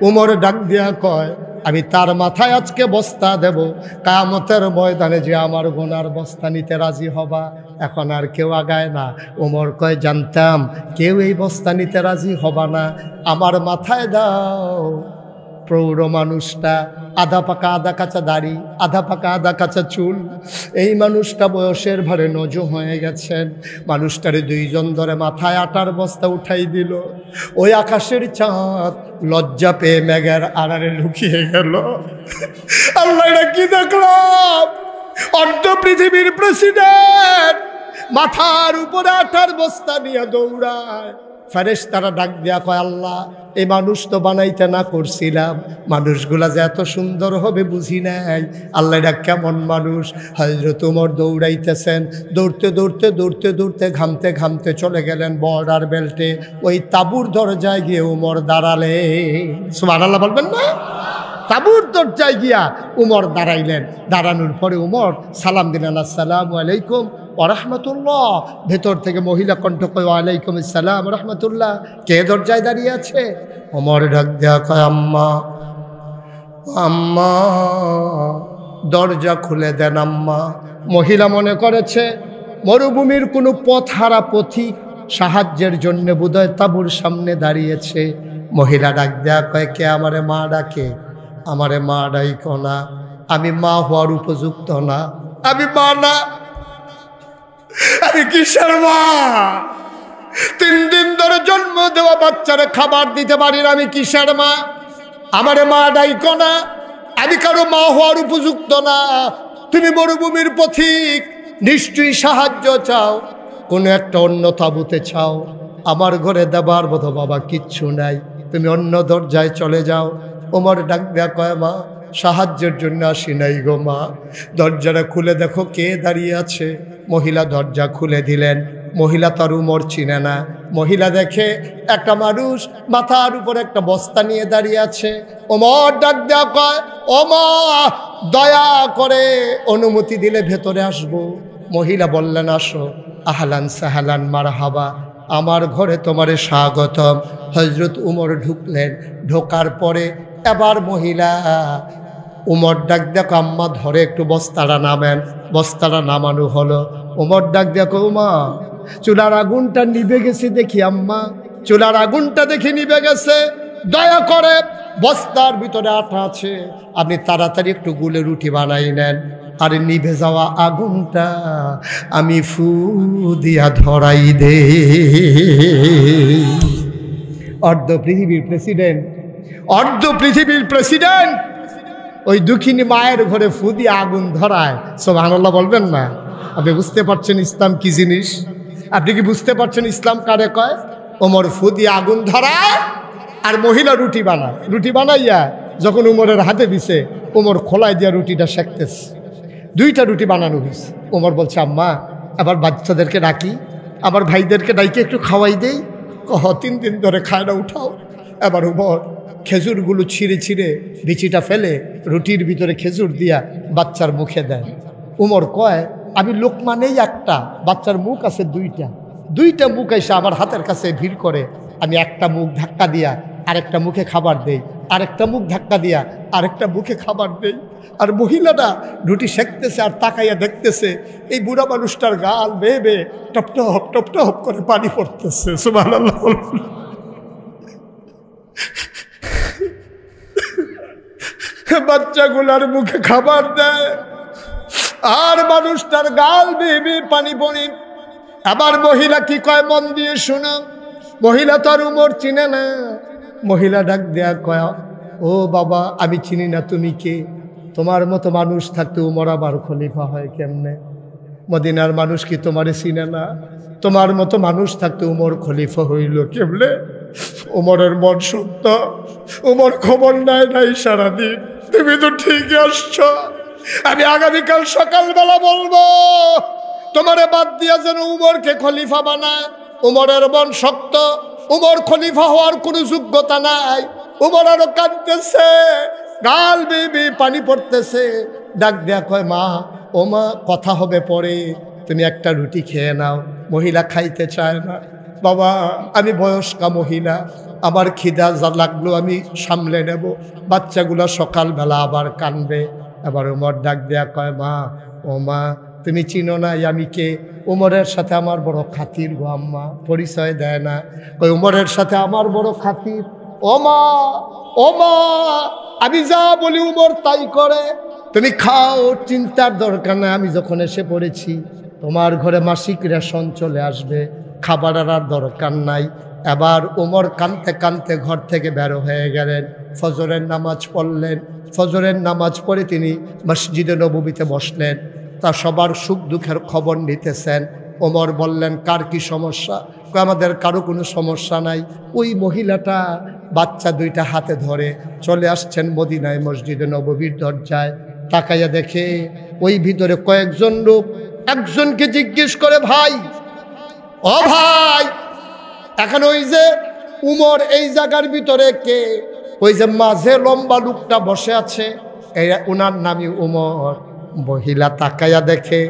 ওমর ডাক দিয়া কয়, আমি তার মাথায় আজকে বস্তা দেব, কিয়ামতের ময়দানে যে আমার গুনার বস্তা নিতে রাজি হবা। এখন আর কেউ আগায় না। ওমর কয়, জানতাম কেউ এই বস্তা নিতে রাজি হবা না, আমার মাথায় দাও। প্রৌঢ় মানুষটা, আধা পাকা আধা কাঁচা দাড়ি, আধা পাকা আধা কাঁচা চুল, এই মানুষটা বয়সের ভারে নজু হয়ে গেছেন। মানুষটারে 2 জন ধরে মাথায় আটার বস্তা উঠাই দিল। ওই আকাশের চাঁদ লজ্জা পেয়ে মেঘের আড়ালে লুকিয়ে গেল। আল্লাহ, এটা কি দেখলাম? অর্ধ পৃথিবীর প্রেসিডেন্ট মাথার উপরে আটার বস্তা নিয়ে দৌড়ায়। ফেরেশতারা ডাক দিয়া কয়, আল্লাহ, এই মানুষ তো বানাইতে না করছিলাম, মানুষগুলা যে এত সুন্দর হবে বুঝি নাই। আল্লাহ, এটা কেমন মানুষ? হযরত ওমর দৌড়াইতেছেন, দৌড়তে দৌড়তে দৌড়তে দৌড়তে ঘামতে ঘামতে চলে গেলেন বর্ডার বেল্টে। ওই তাঁবুর দরজায় গিয়ে ওমর দাঁড়ালেন। সুবহানাল্লাহ বলবেন না? তাঁবুর দরজায় গিয়া ওমর দাঁড়াইলেন। দাঁড়ানোর পরে ওমর সালাম দিলেন, আসসালামু আলাইকুম ওয়া রাহমাতুল্লাহ। ভেতর থেকে মহিলা কণ্ঠ কয়, ওয়ালাইকুম আসসালাম ওয়া রাহমাতুল্লাহ। কে দরজায় দাঁড়িয়ে আছে? ওমর ডাক দেয়া কয়, আম্মা, আম্মা, দরজা খুলে দেন আম্মা। মহিলা মনে করেছে মরুভূমির কোনো পথহারা পথিক সাহায্যের জন্য বোধহয় তাঁবুর সামনে দাঁড়িয়েছে। মহিলা ডাক দেয়া কয়, কে? আমারে মা ডাকে। আমারে মা ডাইকো না, আমি মা হওয়ার উপযুক্ত না, আমি মা না, আমি কিসের মা? 3 দিন ধরে জন্ম দেওয়া বাচ্চারা খাবার দিতে পারি না, আমি কিসের মা? আমারে মা ডাইকো না, আমি কারো মা হওয়ার উপযুক্ত না। তুমি মরুভূমির পথিক, নিশ্চয়ই সাহায্য চাও, কোনো একটা অন্য তাঁবুতে চাও, আমার ঘরে দেবার বোধ বাবা কিচ্ছু নাই, তুমি অন্য দরজায় চলে যাও। ওমর ডাক দেয়া কয়, মা, সাহায্যের জন্য আসি নাই গো মা, দরজাটা খুলে দেখো কে দাঁড়িয়ে আছে। মহিলা দরজা খুলে দিলেন। মহিলা তার উমর চিনে না, মহিলা দেখে একটা মানুষ মাথার উপর একটা বস্তা নিয়ে দাঁড়িয়ে আছে। ওমর ডাক দেয়া কয়, ও মা, দয়া করে অনুমতি দিলে ভেতরে আসবো। মহিলা বললেন, আসো। আহলান সাহালান মারহাবা, আমার ঘরে তোমারে স্বাগতম। হযরত উমর ঢুকলেন। ঢোকার পরে এবার মহিলা উমর ডাক দেখো, আম্মা ধরে একটু বস্তাটা নামেন। বস্তাটা নামানো হলো। উমর ডাক দেখো, মা চুলার আগুনটা নিভে গেছে দেখি। আম্মা চুলার আগুনটা দেখি নিভে গেছে, দয়া করে বস্তার ভিতরে আটা আছে, আপনি তাড়াতাড়ি একটু গুলে রুটি বানাই নেন। আর নিভে যাওয়া আগুনটা আমি ফু দিয়া ধরাই দে। অর্ধ পৃথিবীর প্রেসিডেন্ট, অর্ধ পৃথিবীর প্রেসিডেন্ট ওই দুঃখিনী মায়ের ঘরে ফু দিয়ে আগুন ধরায়। সুবহানাল্লাহ বলবেন না? আপনি বুঝতে পারছেন ইসলাম কি জিনিস? আপনি কি বুঝতে পারছেন ইসলাম কারে কয়? ওমর ফু দিয়ে আগুন ধরায় আর মহিলা রুটি বানায়। রুটি বানাইয়া যখন উমরের হাতে দিছে, উমর খোলায় দিয়া রুটিটা সেঁকতেছে। 2টা রুটি বানানো হয়েছে। উমর বলছে, আম্মা আবার বাচ্চাদেরকে ডাকি, আবার ভাইদেরকে ডাইকে একটু খাওয়াই দেই। 3 দিন ধরে খায় না, উঠাও। এবার উমর খেজুরগুলো ছিঁড়ে ছিঁড়ে বিচিটা ফেলে রুটির ভিতরে খেজুর দিয়া বাচ্চার মুখে দেয়। উমর কয়, আমি লোকমা নেই একটা, বাচ্চার মুখ আছে 2টা মুখ এসে আমার হাতের কাছে ভিড় করে। আমি একটা মুখ ধাক্কা দিয়া আরেকটা মুখে খাবার দেই, আরেকটা মুখ ধাক্কা দিয়া আরেকটা মুখে খাবার দেই। আর মহিলাটা রুটি সেঁকতেছে আর তাকাইয়া দেখতেছে এই বুড়া মানুষটার গাল বেয়ে বেয়ে টপটপ টপটপ করে পানি পড়তেছে। সুবহানাল্লাহ। বাচ্চাগুলার মুখে খাবার দেয় আর মানুষটার গাল বেয়ে বেয়ে পানি পড়ে। আবার মহিলা কি কয় মন দিয়ে শোনো। মহিলা তো আর উমর চিনে না। মহিলা ডাক দেয়া কয়, ও বাবা, আমি চিনি না, তুমি কে? তোমার মতো মানুষ থাকতে উমর আবার খলিফা হয় কেমনে? মদিনার মানুষ কি তোমারে চিনে না? তোমার মতো মানুষ থাকতে উমর খলিফা হইল কেমনে? উমরের মন সত্য, উমর খবর নেয় নাই সারাদিন। তুমি তো ঠিকই আসছ, আমি আগামীকাল সকালবেলা বলবো তোমারে বাদ দিয়া যেন উমরকে খলিফা বানায়। উমরের মন শক্ত, উমর খলিফা হওয়ার কোনো যোগ্যতা নাই। উমর আরো কাঁদতেছে, গাল বেবি পানি পড়তেছে। ডাক দেয়া কয়, মা, ও মা, কথা হবে পরে, তুমি একটা রুটি খেয়ে নাও। মহিলা খাইতে চায় না। বাবা, আমি বয়স্কা মহিলা, আমার খিদা যা লাগলো আমি সামলে নেব। বাচ্চাগুলো সকালবেলা আবার কানবে। আবার উমর ডাক দেয়া কয়, মা, ও মা, তুমি চিনো না আমি কে? উমরের সাথে আমার বড় খাতির গো আম্মা। পরিচয় দেয় না। ওই উমরের সাথে আমার বড় খাতির। ও মা, ও মা, আমি যা বলি উমর তাই করে। তুমি খাও, চিন্তার দরকার নাই। আমি যখন এসে পড়েছি, তোমার ঘরে মাসিক রেশন চলে আসবে, খাবার আর দরকার নাই। এবার উমর কানতে কানতে ঘর থেকে বের হয়ে গেলেন। ফজরের নামাজ পড়লেন। ফজরের নামাজ পড়ে তিনি মসজিদে নববীতে বসলেন। তা সবার সুখ দুঃখের খবর নিতেছেন। ওমর বললেন, কার কি সমস্যা? আমাদের কারো কোনো সমস্যা নাই। ওই মহিলাটা বাচ্চা 2টা হাতে ধরে চলে আসছেন মদিনায় মসজিদে নববীর দরজায়। তাকাইয়া দেখে ওই ভিতরে কয়েকজন লোক একজনকে জিজ্ঞেস করে, ভাই, ও ভাই, এখন ওই যে উমর এই জায়গার ভিতরে কে? ওই যে মাঝে লম্বা লোকটা বসে আছে, এই উনার নামই উমর। মহিলা তাকাইয়া দেখে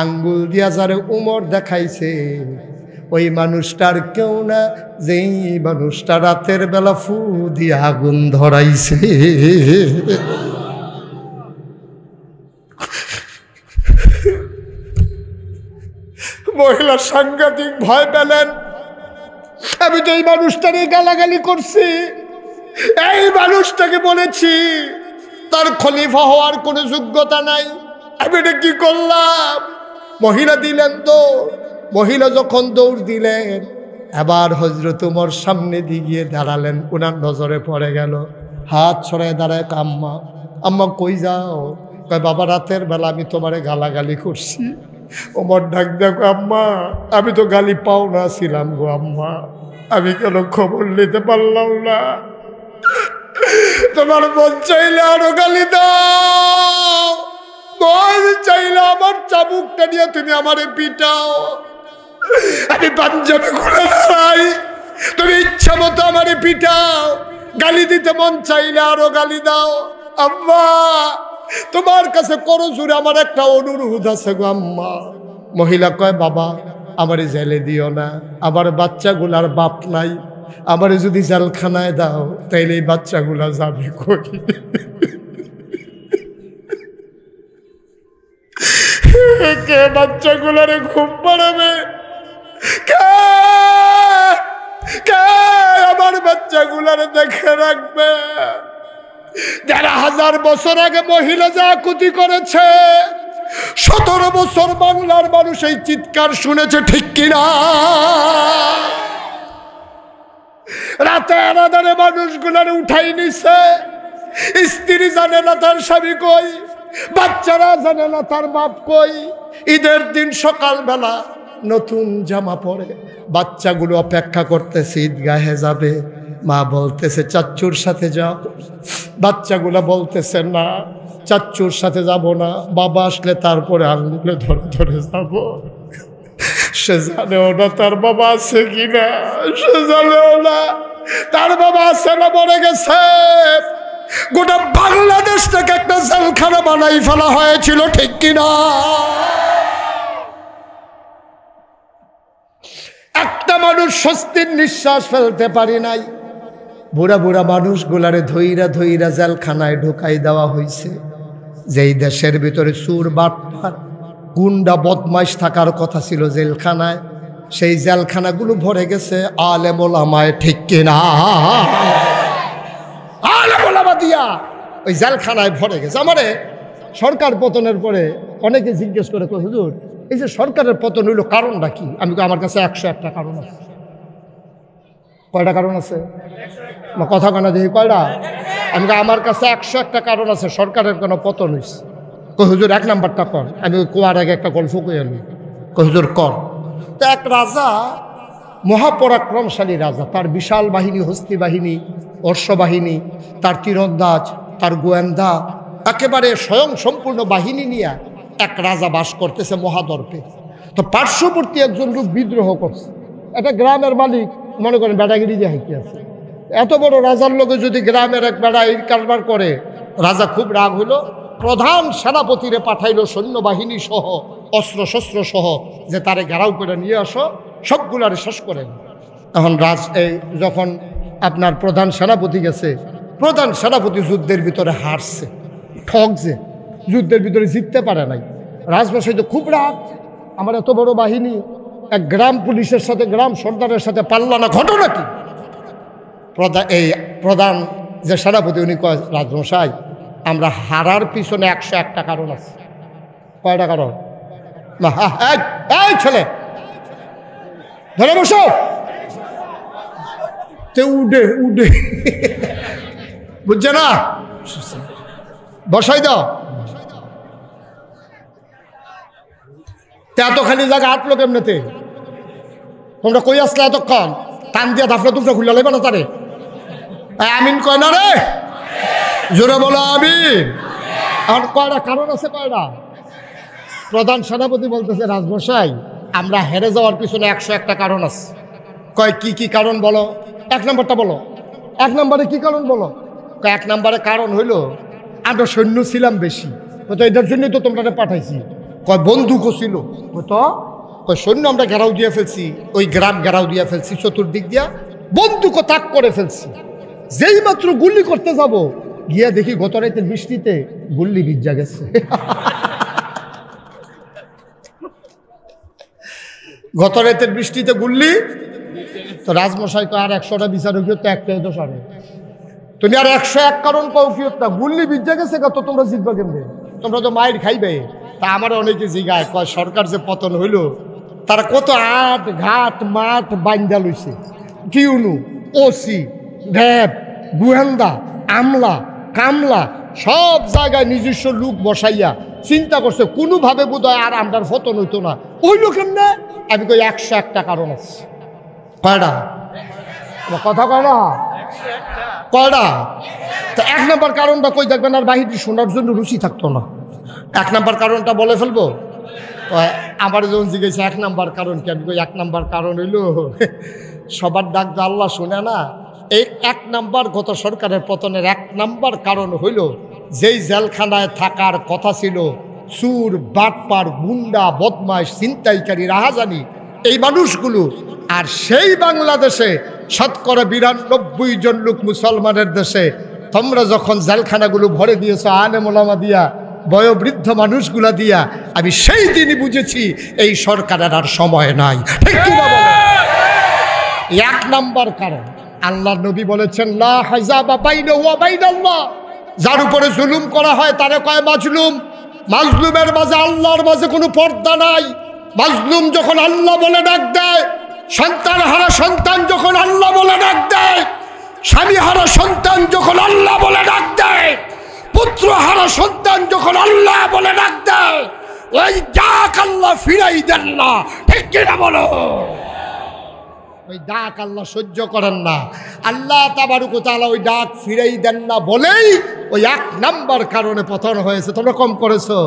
আঙ্গুল দিয়া যারে উমর দেখাইছে ওই মানুষটার কেউ না, যেই মানুষটা রাতের বেলা ফু দিয়ে আগুন ধরাইছে। মহিলা সাংঘাতিক ভয় পেলেন। আমি তো এই মানুষটাকে গালাগালি করছি, এই মানুষটাকে বলেছি তার খলিফা হওয়ার কোনো যোগ্যতা নাই, আমি এটা কি করলাম? মহিলা দিলেন দৌড়। মহিলা যখন দৌড় দিলেন, এবার হযরত উমর সামনে দিয়ে গিয়ে দাঁড়ালেন। ওনার নজরে পড়ে গেল। হাত ছড়ায় দাঁড়ায়, আম্মা, আম্মা কই যাও? কয়, বাবা, রাতের বেলা আমি তোমারে গালাগালি করছি। ওমর ডাক দেখো, আম্মা, আমি তো গালি পাও না ছিলাম গো আম্মা, আমি কেন খবর নিতে পারলাম না? তোমার মন চাইলে আরো গালি দাও, মন চাইলে আমার চাবুকটা নিয়ে তুমি আমারে পিটাও। আমি পাঞ্জাবি খুলে দাঁড়াই, তুমি ইচ্ছা মতো আমারে পিটাও, গালি দিতে মন চাইলে আরো গালি দাও। আম্মা তোমার কাছে করো জোরে আমার একটা অনুরোধ আছে গো আম্মা। মহিলা কয় বাবা আমারে জেলে দিও না, আমার বাচ্চাগুলার বাপ নাই, আমারে যদি জেলখানায় দাও তাইলে এই বাচ্চাগুলা যাবে কই? কে বাচ্চাগুলারে ঘুম পাড়াবে? কে আমার বাচ্চাগুলারে দেখে রাখবে? ১,৫০০ বছর আগে মহিলা যা ক্ষতি করেছে, ১৭ বছর বাংলার মানুষ এই চিৎকার শুনেছে, ঠিক কিনা? রাতে আনাদারে মানুষগুলারে উঠাই নিছে, স্ত্রী জানে না তার স্বামী কই, বাচ্চারা জানে না তার বাপ কই। ঈদের দিন সকালবেলা নতুন জামা পরে বাচ্চাগুলো অপেক্ষা করতেছে ঈদগাহে যাবে, মা বলতেছে চাচ্চুর সাথে যাও, বাচ্চাগুলা বলতেছে না চাচ্চুর সাথে যাব না, বাবা আসলে তারপরে আঙ্গুলে ধরে ধরে যাব। সে জানেও না তার বাবা আছে কিনা, সে জানেও না তার বাবা আছে না মরে গেছে। গোটা বাংলাদেশটাকে একটা জেলখানা বানাই ফেলা হয়েছিল, ঠিক কিনা? একটা মানুষ স্বস্তির নিঃশ্বাস ফেলতে পারি নাই। বুড়া বুড়া মানুষগুলারে ধইরা ধইরা জেলখানায় ঢুকাই দেওয়া হয়েছে। যেই দেশের ভিতরে চুর বাটপার গুন্ডা বদমাইশ থাকার কথা ছিল জেলখানায়, সেই জেলখানাগুলো ভরে গেছে আলেম ওলামায়, ঠিক কিনা? আলেম ওলামা দিয়া ওই জেলখানায় ভরে গেছে। আমারে সরকার পতনের পরে অনেকে জিজ্ঞেস করে হুজুর এই যে সরকারের পতন হইল কারণটা কি? আমি আমার কাছে ১০১টা কারণ আছে। কয়টা কারণ আছে? কথা কানা দেখি কয়টা? আমি আমার কাছে ১০১টা কারণ আছে সরকারের কোনো পতন হয়েছে। হুজুর ১ নাম্বারটা কর। আমি কোয়ার আগে একটা গল্প কই আনি, হুজুর কর। তো এক রাজা, মহাপরাক্রমশালী রাজা, তার বিশাল বাহিনী, হস্তি বাহিনী, অশ্ববাহিনী, তার তীরন্দাজ, তার গোয়েন্দা, একেবারে স্বয়ং সম্পূর্ণ বাহিনী নিয়ে এক রাজা বাস করতেছে মহাদর্পে। তো পার্শ্ববর্তী একজন লোক বিদ্রোহ করছে। একটা গ্রামের মালিক মনে করেন বেড়াগিরি দিয়ে হাইতে আছে, এত বড় রাজার লোকে যদি গ্রামের এক বেড়া এই কারবার করে, রাজা খুব রাগ হইল, প্রধান সেনাপতিরে পাঠাইলো সৈন্যবাহিনী সহ অস্ত্র শস্ত্র সহ, যে তারে ঘেরাও করে নিয়ে আসো, সবগুলারে শেষ করেন। তখন যখন আপনার প্রধান সেনাপতি গেছে, প্রধান সেনাপতি যুদ্ধের ভিতরে হারছে, ঠকছে, যুদ্ধের ভিতরে জিততে পারে নাই। রাজমশাই তো খুব রাগ, আমার এত বড় বাহিনী এক গ্রাম পুলিশের সাথে, গ্রাম সর্দারের সাথে পারল না, ঘটনা কি? প্রধান যে সেনাপতি উনি কয়, রাজমশাই আমরা হারার পিছনে ১০১টা কারণ আছে। কয়টা কারণ? এই ছেলে ধরে বসো, উডে উডে বুঝছে না, বসাই দাও। এতখানি জায়গা আটলো কেমনেতে? তোমরা কই আসলে এতক্ষণ? টান দিয়া ধাফলা দুফলা খুলে লাগবে না তারে? আমিন কয় না রে, জোরে বলো আমিন। আর কয়টা কারণ আছে? কয়টা? প্রধান সেনাপতি বলতেছে, রাজমশাই আমরা হেরে যাওয়ার পিছনে ১০১টা কারণ আছে। কয় কি কি কারণ বলো? ১ নম্বরটা বলো। ১ নম্বরে কি কারণ বলো? ১ নম্বরে কারণ হইল আমরা সৈন্য ছিলাম বেশি, তো এটার জন্যই তো তোমরা পাঠাইছি। কয় বন্দুকও ছিল, তো কয় সৈন্য আমরা ঘেরাও দিয়ে ফেলছি, ওই গ্রাম ঘেরাও দিয়ে ফেলছি, চতুর্দিক দিয়া বন্দুকও তাক করে ফেলছি। যেই মাত্র গুলি করতে যাব, গিয়া দেখি গত রাতের বৃষ্টিতে গুল্লি ভিজা গেছে। গত রাতের বৃষ্টিতে গুল্লি। তো রাজমশাই তো আর ১০০টা বিচার হইল, তো একটাই তো সারে, তুমি আর ১০১ কারণ পাও কি না? গুল্লি ভিজা গেছে, তো তোমরা জিতবা কেমনে? তোমরা তো মাইর খাইবে। তা আমার অনেকে জিগায়, কয় সরকার যে পতন হইল তারা কত আট ঘাট মাঠ বাইন্দা লইছে, কিউনু, ওসি, ভ্যাব, গোয়েন্দা, আমলা, কামলা, সব জায়গায় নিজস্ব লোক বসাইয়া চিন্তা করছে কোনোভাবে বোধহয় আর আমরার পতন হইতো না। ওই লোকের না, আমি কই ১০১টা কারণ আছে। কয়টা? কথা কয় না, কয়টা? তো ১ নম্বর কারণটা কই দেখবেন, আর বাহিনী শোনার জন্য রুচি থাকতো না। ১ নম্বর কারণটা বলে ফেলবো। আমার যখন জিজ্ঞেস 1 নাম্বার কারণ কি, আমি কই 1 নাম্বার কারণ হইল সবার ডাক তো আল্লাহ শুনে না। এই 1 নাম্বার গত সরকারের পতনের 1 নাম্বার কারণ হইল যেই জেলখানায় থাকার কথা ছিল চুর, বাটপার, গুন্ডা, বদমাশ, ছিনতাইকারী, রাহাজানি, এই মানুষগুলো, আর সেই বাংলাদেশে শতকরা 92 জন লোক মুসলমানের দেশে তোমরা যখন জেলখানাগুলো ভরে দিয়েছ আলেম ওলামা দিয়া, বয়োবৃদ্ধ মানুষগুলা দিয়া, আমি সেই দিনই বুঝেছি এই সরকারের আর সময় নাই। ঠিক কি না বলো? 1 নাম্বার কারণ আল্লাহর নবী বলেছেন লা হাজাবা বাইনাহু ওয়া বাইনাল্লাহ, যার উপরে জুলুম করা হয় তারে কয় মাজলুম। মাজলুমের মাঝে আল্লাহর মাঝে কোনো পর্দা নাই। মাজলুম যখন আল্লাহ বলে ডাক দেয়, সন্তান হারা সন্তান যখন আল্লাহ বলে ডাক দেয়, স্বামী হারা সন্তান যখন আল্লাহ বলে ডাক দেয়, পুত্র হারা সন্তান যখন আল্লাহ বলে ডাক দেয়, ওই ডাক আল্লাহ ফিরাই দেন না। ঠিক কিনা বলো? ওই ডাক আল্লাহ সহ্য করেন না। আল্লাহ তাবারক ওয়া তাআলা ওই ডাক ফিরাই দেন না বলেই ওই 1 নাম্বার কারণে পতন হয়েছে। তোমরা কম করেছো,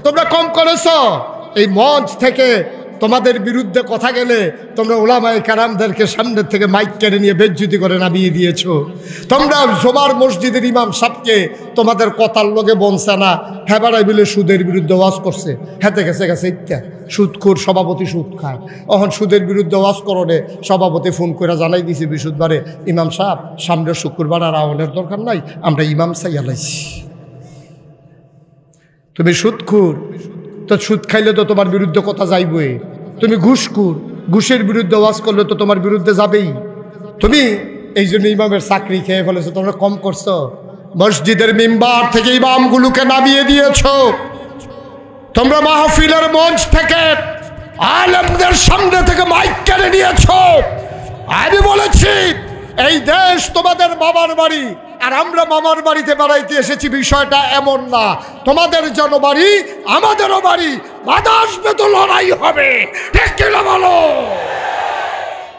তোমরা কম করেছো। এই মঞ্চ থেকে তোমাদের বিরুদ্ধে কথা গেলে তোমরা উলামায়ে কেরামদেরকে সামনের থেকে মাইক কেড়ে নিয়ে বেজ্জতি করে নামিয়ে দিয়েছো। তোমরা জোবার মসজিদের ইমাম সাহেবকে তোমাদের কথার লগে বলছে না, হেবারাই বিলে সুদের বিরুদ্ধে ওয়াজ করছে, হেতে গেছে গেছে ইত্যা সুদখোর সভাপতি সুদ খায়। এখন সুদের বিরুদ্ধে ওয়াজ করনে সভাপতি ফোন করে জানাই দিয়েছে বৃহস্পতিবারে, ইমাম সাহেব সামনের শুক্রবার আর আওয়ানের দরকার নাই, আমরা ইমাম চাই আলাইছি। তুমি সুদখোর, তো সুদ খাইলে তো তোমার বিরুদ্ধে কথা যাইবই। তুমি ঘুষখোর, ঘুষের বিরুদ্ধে ওয়াজ করলে তো তোমার বিরুদ্ধে যাবেই। তুমি এই জন্য ইমামের চাকরি খেয়ে ফেলেছো। তোমরা কম করছো। মসজিদের মিম্বার থেকে ইমামগুলোকে নামিয়ে দিয়েছো। তোমরা মাহফিলের মঞ্চ থেকে আলেমদের সামনে থেকে মাইক কেড়ে নিয়েছো। আমি বলেছি এই দেশ তোমাদের বাবার বাড়ি, আর আমরা মামার বাড়িতে বেড়াইতে এসেছি, বিষয়টা এমন না। তোমাদের জনবাড়ি, আমাদেরও বাড়ি, বাধা আসবে তো লড়াই হবে। ঠিক কিনা বলো?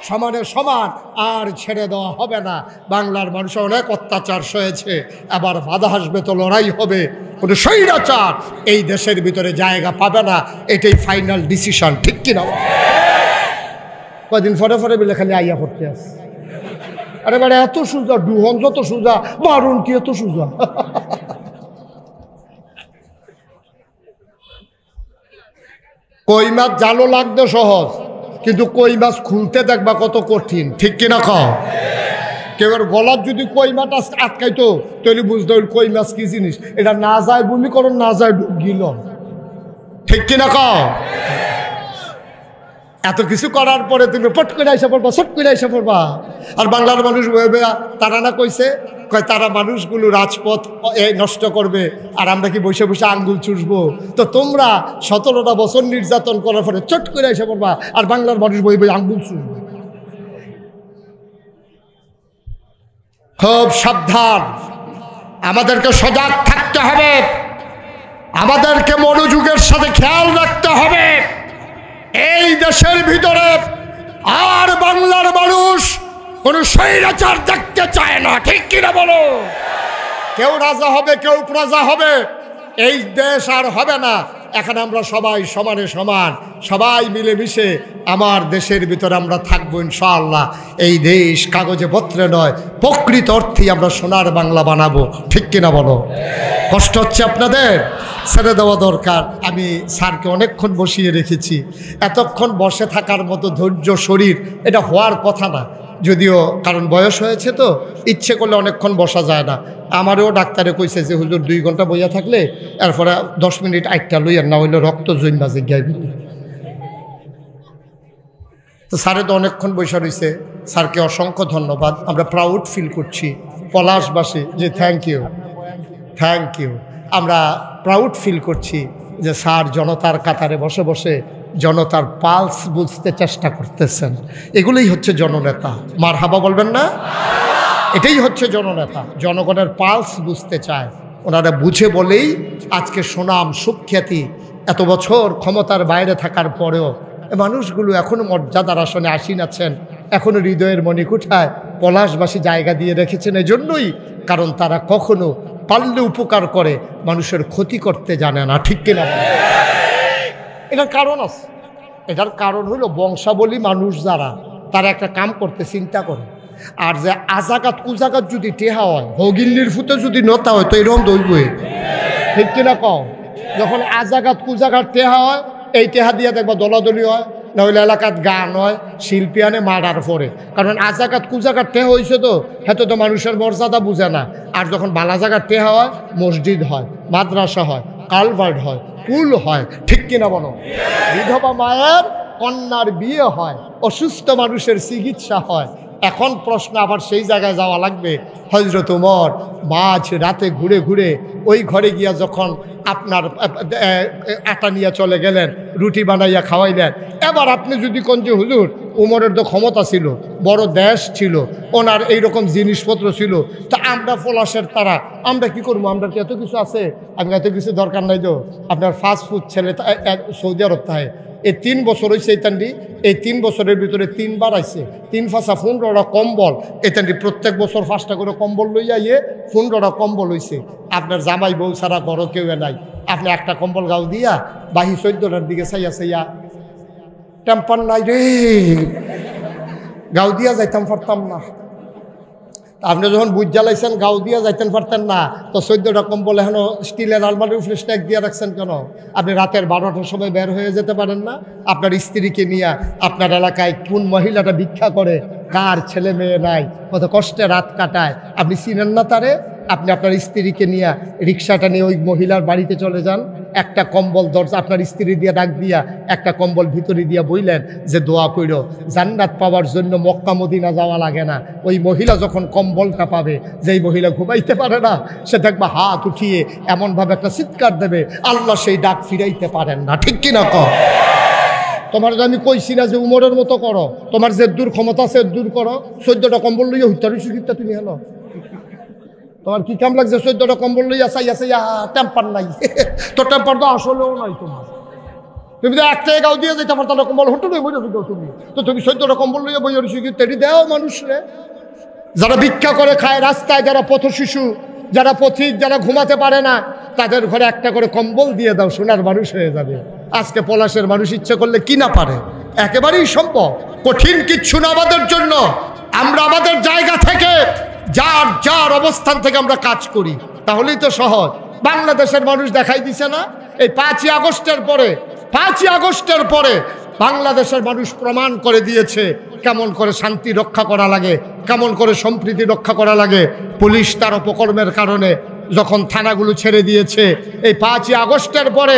সমানে সমান আর ছেড়ে দেওয়া হবে না। বাংলার মানুষ অনেক অত্যাচার সয়েছে, আবার বাধা আসবে তো লড়াই হবে। কোনো স্বৈরাচার এই দেশের ভিতরে জায়গা পাবে না, এটাই ফাইনাল ডিসিশন। ঠিক কিনা? কয়দিন ফরে ফরে বিলে খালি আইয়া পড়তে আস। আরে বারে এত সোজা, ডুহন যত সোজা, মারুন কি এত সোজা? কই মাছ জালো লাগতে সহজ, কিন্তু কই মাছ খুলতে দেখবা কত কঠিন। ঠিক কিনা খাও? কেউ গলার যদি কই মাছ আটকাইতো তাহলে বুঝতে হইল কই মাছ কি জিনিস। এটা না যায় ভূমিকরণ, না যায় গিল। ঠিক কিনা খাও? এত কিছু করার পরে তুমি পট করে আইসা পড়বা, সট করে আইসা পড়বা। আর বাংলার মানুষ তারা না কইছে, কয় তারা মানুষগুলো রাজপথ নষ্ট করবে, আর আমরা কি বসে বসে আঙ্গুল চুষবো? তো তোমরা 17টা বছর নির্যাতন করার পরে চট করে আইসা পড়বা, আর বাংলার মানুষ বই বই আঙ্গুল চুষবে। খুব সাবধান, আমাদেরকে সজাগ থাকতে হবে, আমাদেরকে মনোযোগের সাথে খেয়াল রাখতে হবে। এই দেশের ভিতরে আর বাংলার মানুষ কোন স্বৈরাচার দেখতে চায় না। ঠিক কিনা বলো? কেউ রাজা হবে, কেউ প্রজা হবে, এই দেশ আর হবে না। এখন আমরা সবাই সমানে সমান, সবাই মিলেমিশে আমার দেশের ভিতরে আমরা থাকবো ইনশাআল্লাহ। এই দেশ কাগজে পত্রে নয়, প্রকৃত অর্থেই আমরা সোনার বাংলা বানাবো। ঠিক কিনা বলো? কষ্ট হচ্ছে আপনাদের? ছেড়ে দেওয়া দরকার। আমি স্যারকে অনেকক্ষণ বসিয়ে রেখেছি। এতক্ষণ বসে থাকার মতো ধৈর্য শরীর এটা হওয়ার কথা না, যদিও কারণ বয়স হয়েছে তো ইচ্ছে করলে অনেকক্ষণ বসা যায় না। আমারও ডাক্তারে কইছে যে হুজুর 2 ঘন্টা বইয়া থাকলে এরপরে 10 মিনিট আইটা লইয়া, না হইলে রক্ত জৈমা জিজ্ঞাই। তো স্যারে তো অনেকক্ষণ বসে রয়েছে। স্যারকে অসংখ্য ধন্যবাদ। আমরা প্রাউড ফিল করছি পলাশবাসী যে থ্যাংক ইউ, থ্যাংক ইউ। আমরা প্রাউড ফিল করছি যে স্যার জনতার কাতারে বসে বসে জনতার পালস বুঝতে চেষ্টা করতেছেন। এগুলোই হচ্ছে জননেতা। মারহাবা বলবেন না? এটাই হচ্ছে জননেতা, জনগণের পালস বুঝতে চায়। ওনারা বুঝে বলেই আজকে সুনাম সুখ্যাতি, এত বছর ক্ষমতার বাইরে থাকার পরেও মানুষগুলো এখনও মর্যাদার আসনে আসীন আছেন, এখনও হৃদয়ের মণিকুঠায় পলাশবাসী জায়গা দিয়ে রেখেছেন। এজন্যই কারণ তারা কখনো পারলে উপকার করে, মানুষের ক্ষতি করতে জানে না। ঠিক কিনা? এটার কারণ আছে। এটার কারণ হলো বংশাবলী মানুষ যারা, তারা একটা কাম করতে চিন্তা করে। আর যে আজাকাত কুজাকাত যদি টেহা হয়, হগিল্লির ফুতে যদি নতা হয়, তো এরকম দইবই, ঠিক কিনা কও? যখন আজাকাত কুজাকাত টেহা হয়, এই টেহা দিয়ে দেখবা দলাদলি হয়, নাহলে এলাকাত গান হয়, শিল্পী আনে মার্ডার করে। কারণ আজাকাত কুজাকাত টেহা হয়েছে, তো হেতো তো মানুষের মর্যাদা বুঝে না। আর যখন বালা জায়গার টেহা হয়, মসজিদ হয়, মাদ্রাসা হয়, কালভার্ট হয়, পুল হয়, ঠিক কিনা বলো? বিধবা মায়ের কন্যার বিয়ে হয়, অসুস্থ মানুষের চিকিৎসা হয়। এখন প্রশ্ন আবার সেই জায়গায় যাওয়া লাগবে। হযরত ওমর মাঝ রাতে ঘুরে ঘুরে ওই ঘরে গিয়া যখন আপনার আটা নিয়ে চলে গেলেন, রুটি বানাইয়া খাওয়াইলেন। এবার আপনি যদি কোন যে হুজুর, উমরের তো ক্ষমতা ছিল, বড় দেশ ছিল, ওনার এইরকম জিনিসপত্র ছিল, তা আমরা পলাশের তারা আমরা কি করবো? আমরা কি এত কিছু আছে? আমি এত কিছু দরকার নাই। তো আপনার ফাস্ট ফুড ছেলে সৌদি আরব থাকে, এই 3 বছর হয়েছে এতান্ডি, এই 3 বছরের ভিতরে 3 বার আইছে, 3 ফাঁসা 15টা কম্বল। এতান্ডি প্রত্যেক বছর 5টা করে কম্বল লইয়া 15টা কম্বল হয়েছে। আপনার জামাই বউ ছাড়া ঘরও কেউ নাই। আপনি একটা কম্বল গাও দিয়া বাহি 14টার দিকে চাইয়া চাইয়া, টেম্পার নাই রে, গাও দিয়া যাইতাম পারতাম না। আপনি যখন বুঝ জ্বালাইছেন গাও দিয়া যাইতেন পারতেন না, তো 14টা কম্বল এখনো স্টিলের আলমারির উপরে স্ট্যাক দিয়ে রাখছেন কেন? আপনি রাতের 12টার সময় বের হয়ে যেতে পারেন না? আপনার স্ত্রীকে নিয়ে আপনার এলাকায় কোন মহিলাটা ভিক্ষা করে, কার ছেলে মেয়ে নাই, কত কষ্টে রাত কাটায়, আপনি চিনেন না তারে? আপনি আপনার স্ত্রীকে নিয়ে রিক্সাটা নিয়ে ওই মহিলার বাড়িতে চলে যান, একটা কম্বল দরজা আপনার স্ত্রী দিয়ে ডাক দিয়া একটা কম্বল ভিতরে দিয়া বইলেন যে দোয়া কইরো, জান্নাত পাওয়ার জন্য মক্কা মদিনা যাওয়া লাগে না। ওই মহিলা যখন কম্বলটা পাবে, যেই মহিলা ঘুমাইতে পারে না, সে দেখবা হাত উঠিয়ে এমনভাবে একটা চিৎকার দেবে, আল্লাহ সেই ডাক ফিরাইতে পারেন না, ঠিক কিনা কও? তোমার আমি কইছি না যে উমরের মতো করো, তোমার যে দূর ক্ষমতা সে দূর করো। 14টা কম্বল লইয়া হুইতারি সুখিতা তুমি হলো, তোমার কি কাম লাগছে? 14টা কম্বল লইয়া চাইয়া চাইয়া, টেম্পার নাই তো, টেম্পার তো আসলেও নাই তোমার। তুমি তো একটাই গাও দিয়ে যেতে পারতো না, কম্বল হোটেলে বই রেখে দাও তুমি, তো তুমি 14টা কম্বল লইয়া বই সুখি তেড়ি দেও মানুষরে। যারা ভিক্ষা করে খায় রাস্তায়, যারা পথ শিশু, যারা পথিক, যারা ঘুমাতে পারে না, তাদের ঘরে একটা করে কম্বল দিয়ে দাও, সোনার মানুষ হয়ে যাবে। আজকে পলাশের মানুষ ইচ্ছে করলে কি না পারে, একেবারেই সম্ভব। কঠিন কিচ্ছু না আমাদের জন্য। আমরা আমাদের জায়গা থেকে, যার যার অবস্থান থেকে আমরা কাজ করি, তাহলেই তো সহজ। বাংলাদেশের মানুষ দেখাই দিছে না, এই 5ই আগস্টের পরে, 5ই আগস্টের পরে বাংলাদেশের মানুষ প্রমাণ করে দিয়েছে কেমন করে শান্তি রক্ষা করা লাগে, কেমন করে সম্প্রীতি রক্ষা করা লাগে। পুলিশ তার অপকর্মের কারণে যখন থানাগুলো ছেড়ে দিয়েছে, এই 5ই আগস্টের পরে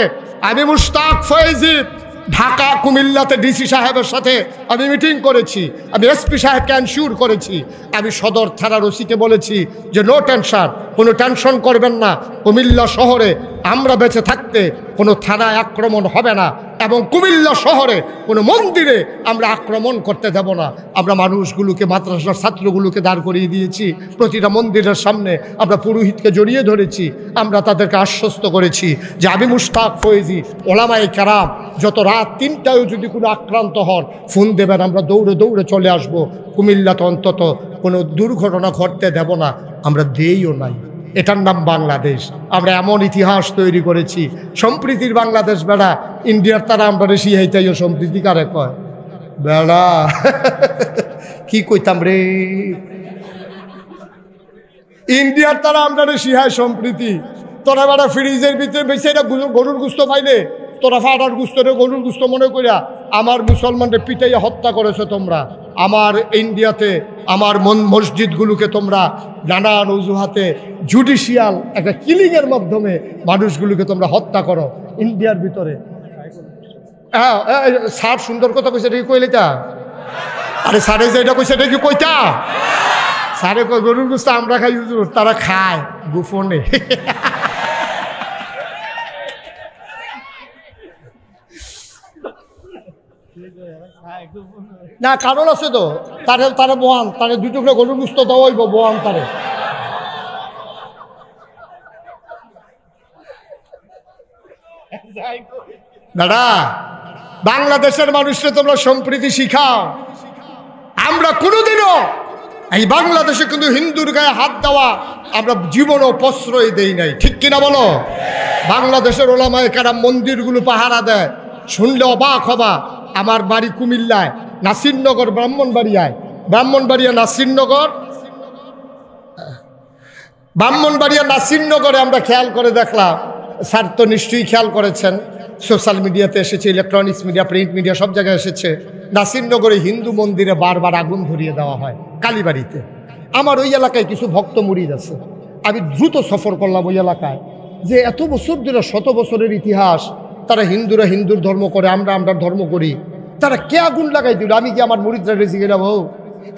আমি মুশতাক ফয়েজি ঢাকা কুমিল্লাতে ডিসি সাহেবের সাথে আমি মিটিং করেছি, আমি এসপি সাহেবকে এনশিওর করেছি, আমি সদর থানার ওসিকে বলেছি যে নো টেনশন, কোনো টেনশন করবেন না, কুমিল্লা শহরে আমরা বেঁচে থাকতে কোনো থানায় আক্রমণ হবে না, এবং কুমিল্লা শহরে কোনো মন্দিরে আমরা আক্রমণ করতে দেব না। আমরা মানুষগুলোকে, মাদ্রাসার ছাত্রগুলোকে দাঁড় করিয়ে দিয়েছি, প্রতিটা মন্দিরের সামনে আমরা পুরোহিতকে জড়িয়ে ধরেছি, আমরা তাদেরকে আশ্বস্ত করেছি যে আমি মুশতাক ফয়েজি, ওলামায়ে কেরাম যত রাত 3টায়ও যদি কোনো আক্রান্ত হন ফোন দেবেন, আমরা দৌড়ে দৌড়ে চলে আসব। কুমিল্লাতে অন্তত কোনো দুর্ঘটনা ঘটতে দেব না, আমরা দেইও নাই। এটার নাম বাংলাদেশ। আমরা এমন ইতিহাস তৈরি করেছি, সম্প্রীতির বাংলাদেশ। বেড়া ইন্ডিয়ার তারা আমরা রেশি হাইতাইও সম্প্রীতি কারে কয়? বেড়া কি কইতাম রে, ইন্ডিয়ার তারা আমরা রেশি হাই সম্প্রীতি। তোরা বেড়া ফ্রিজের ভিতরে বেশি এটা গরুর গুস্ত পাইলে, তোরা ফাটার গুস্তরে গরুর গুস্ত মনে করিয়া আমার মুসলমানদের পিটাইয়া হত্যা করেছো তোমরা। আমার ইন্ডিয়াতে আমার মসজিদগুলোকে তোমরা নানান অজুহাতে জুডিশিয়াল একটা কিলিংয়ের মাধ্যমে মানুষগুলোকে তোমরা হত্যা করো ইন্ডিয়ার ভিতরে। হ্যাঁ, স্যার সুন্দর কথা কইছে, এটা কি কইলে তা? আরে স্যারে যে এটা কইছে এটা কি কইতা? স্যারে কই গরুর গুস্ত আমরা খাই, হুজুর তারা খায় গোপনে। না কারণ আছে তো, তারে তারে বোয়ান, তারে 2 টুকরো গরুর গুস্ত দেওয়া হইব, বোয়ান তারে। দাদা বাংলাদেশের মানুষকে তোমরা সম্প্রীতি শিখাও। আমরা কোনোদিনও এই বাংলাদেশে কিন্তু হিন্দুর গায়ে হাত দেওয়া আমরা জীবনও প্রশ্রয় দেই নাই, ঠিক কিনা বলো? বাংলাদেশের ওলামায়ে কেরাম মন্দিরগুলো পাহারা দেয়, শুনলে অবাক হবা। আমার বাড়ি কুমিল্লায়, নাসিরনগর, ব্রাহ্মণবাড়িয়া নাসিরনগরে আমরা খেয়াল করে দেখলাম, স্যার তো নিশ্চয়ই খেয়াল করেছেন, সোশ্যাল মিডিয়াতে এসেছে, ইলেকট্রনিক্স মিডিয়া, প্রিন্ট মিডিয়া, সব জায়গায় এসেছে। নাসিরনগরে হিন্দু মন্দিরে বারবার আগুন ধরিয়ে দেওয়া হয় কালীবাড়িতে। আমার ওই এলাকায় কিছু ভক্ত মুরিদ আছে, আমি দ্রুত সফর করলাম ওই এলাকায়, যে এত বছর ধরে, শত বছরের ইতিহাস, তারা হিন্দুরা হিন্দুর ধর্ম করে, আমরা ধর্ম করি, তারা কে আগুন লাগাই দিল? আমি কি আমার মুরিদরা রেজি গেলাম, ও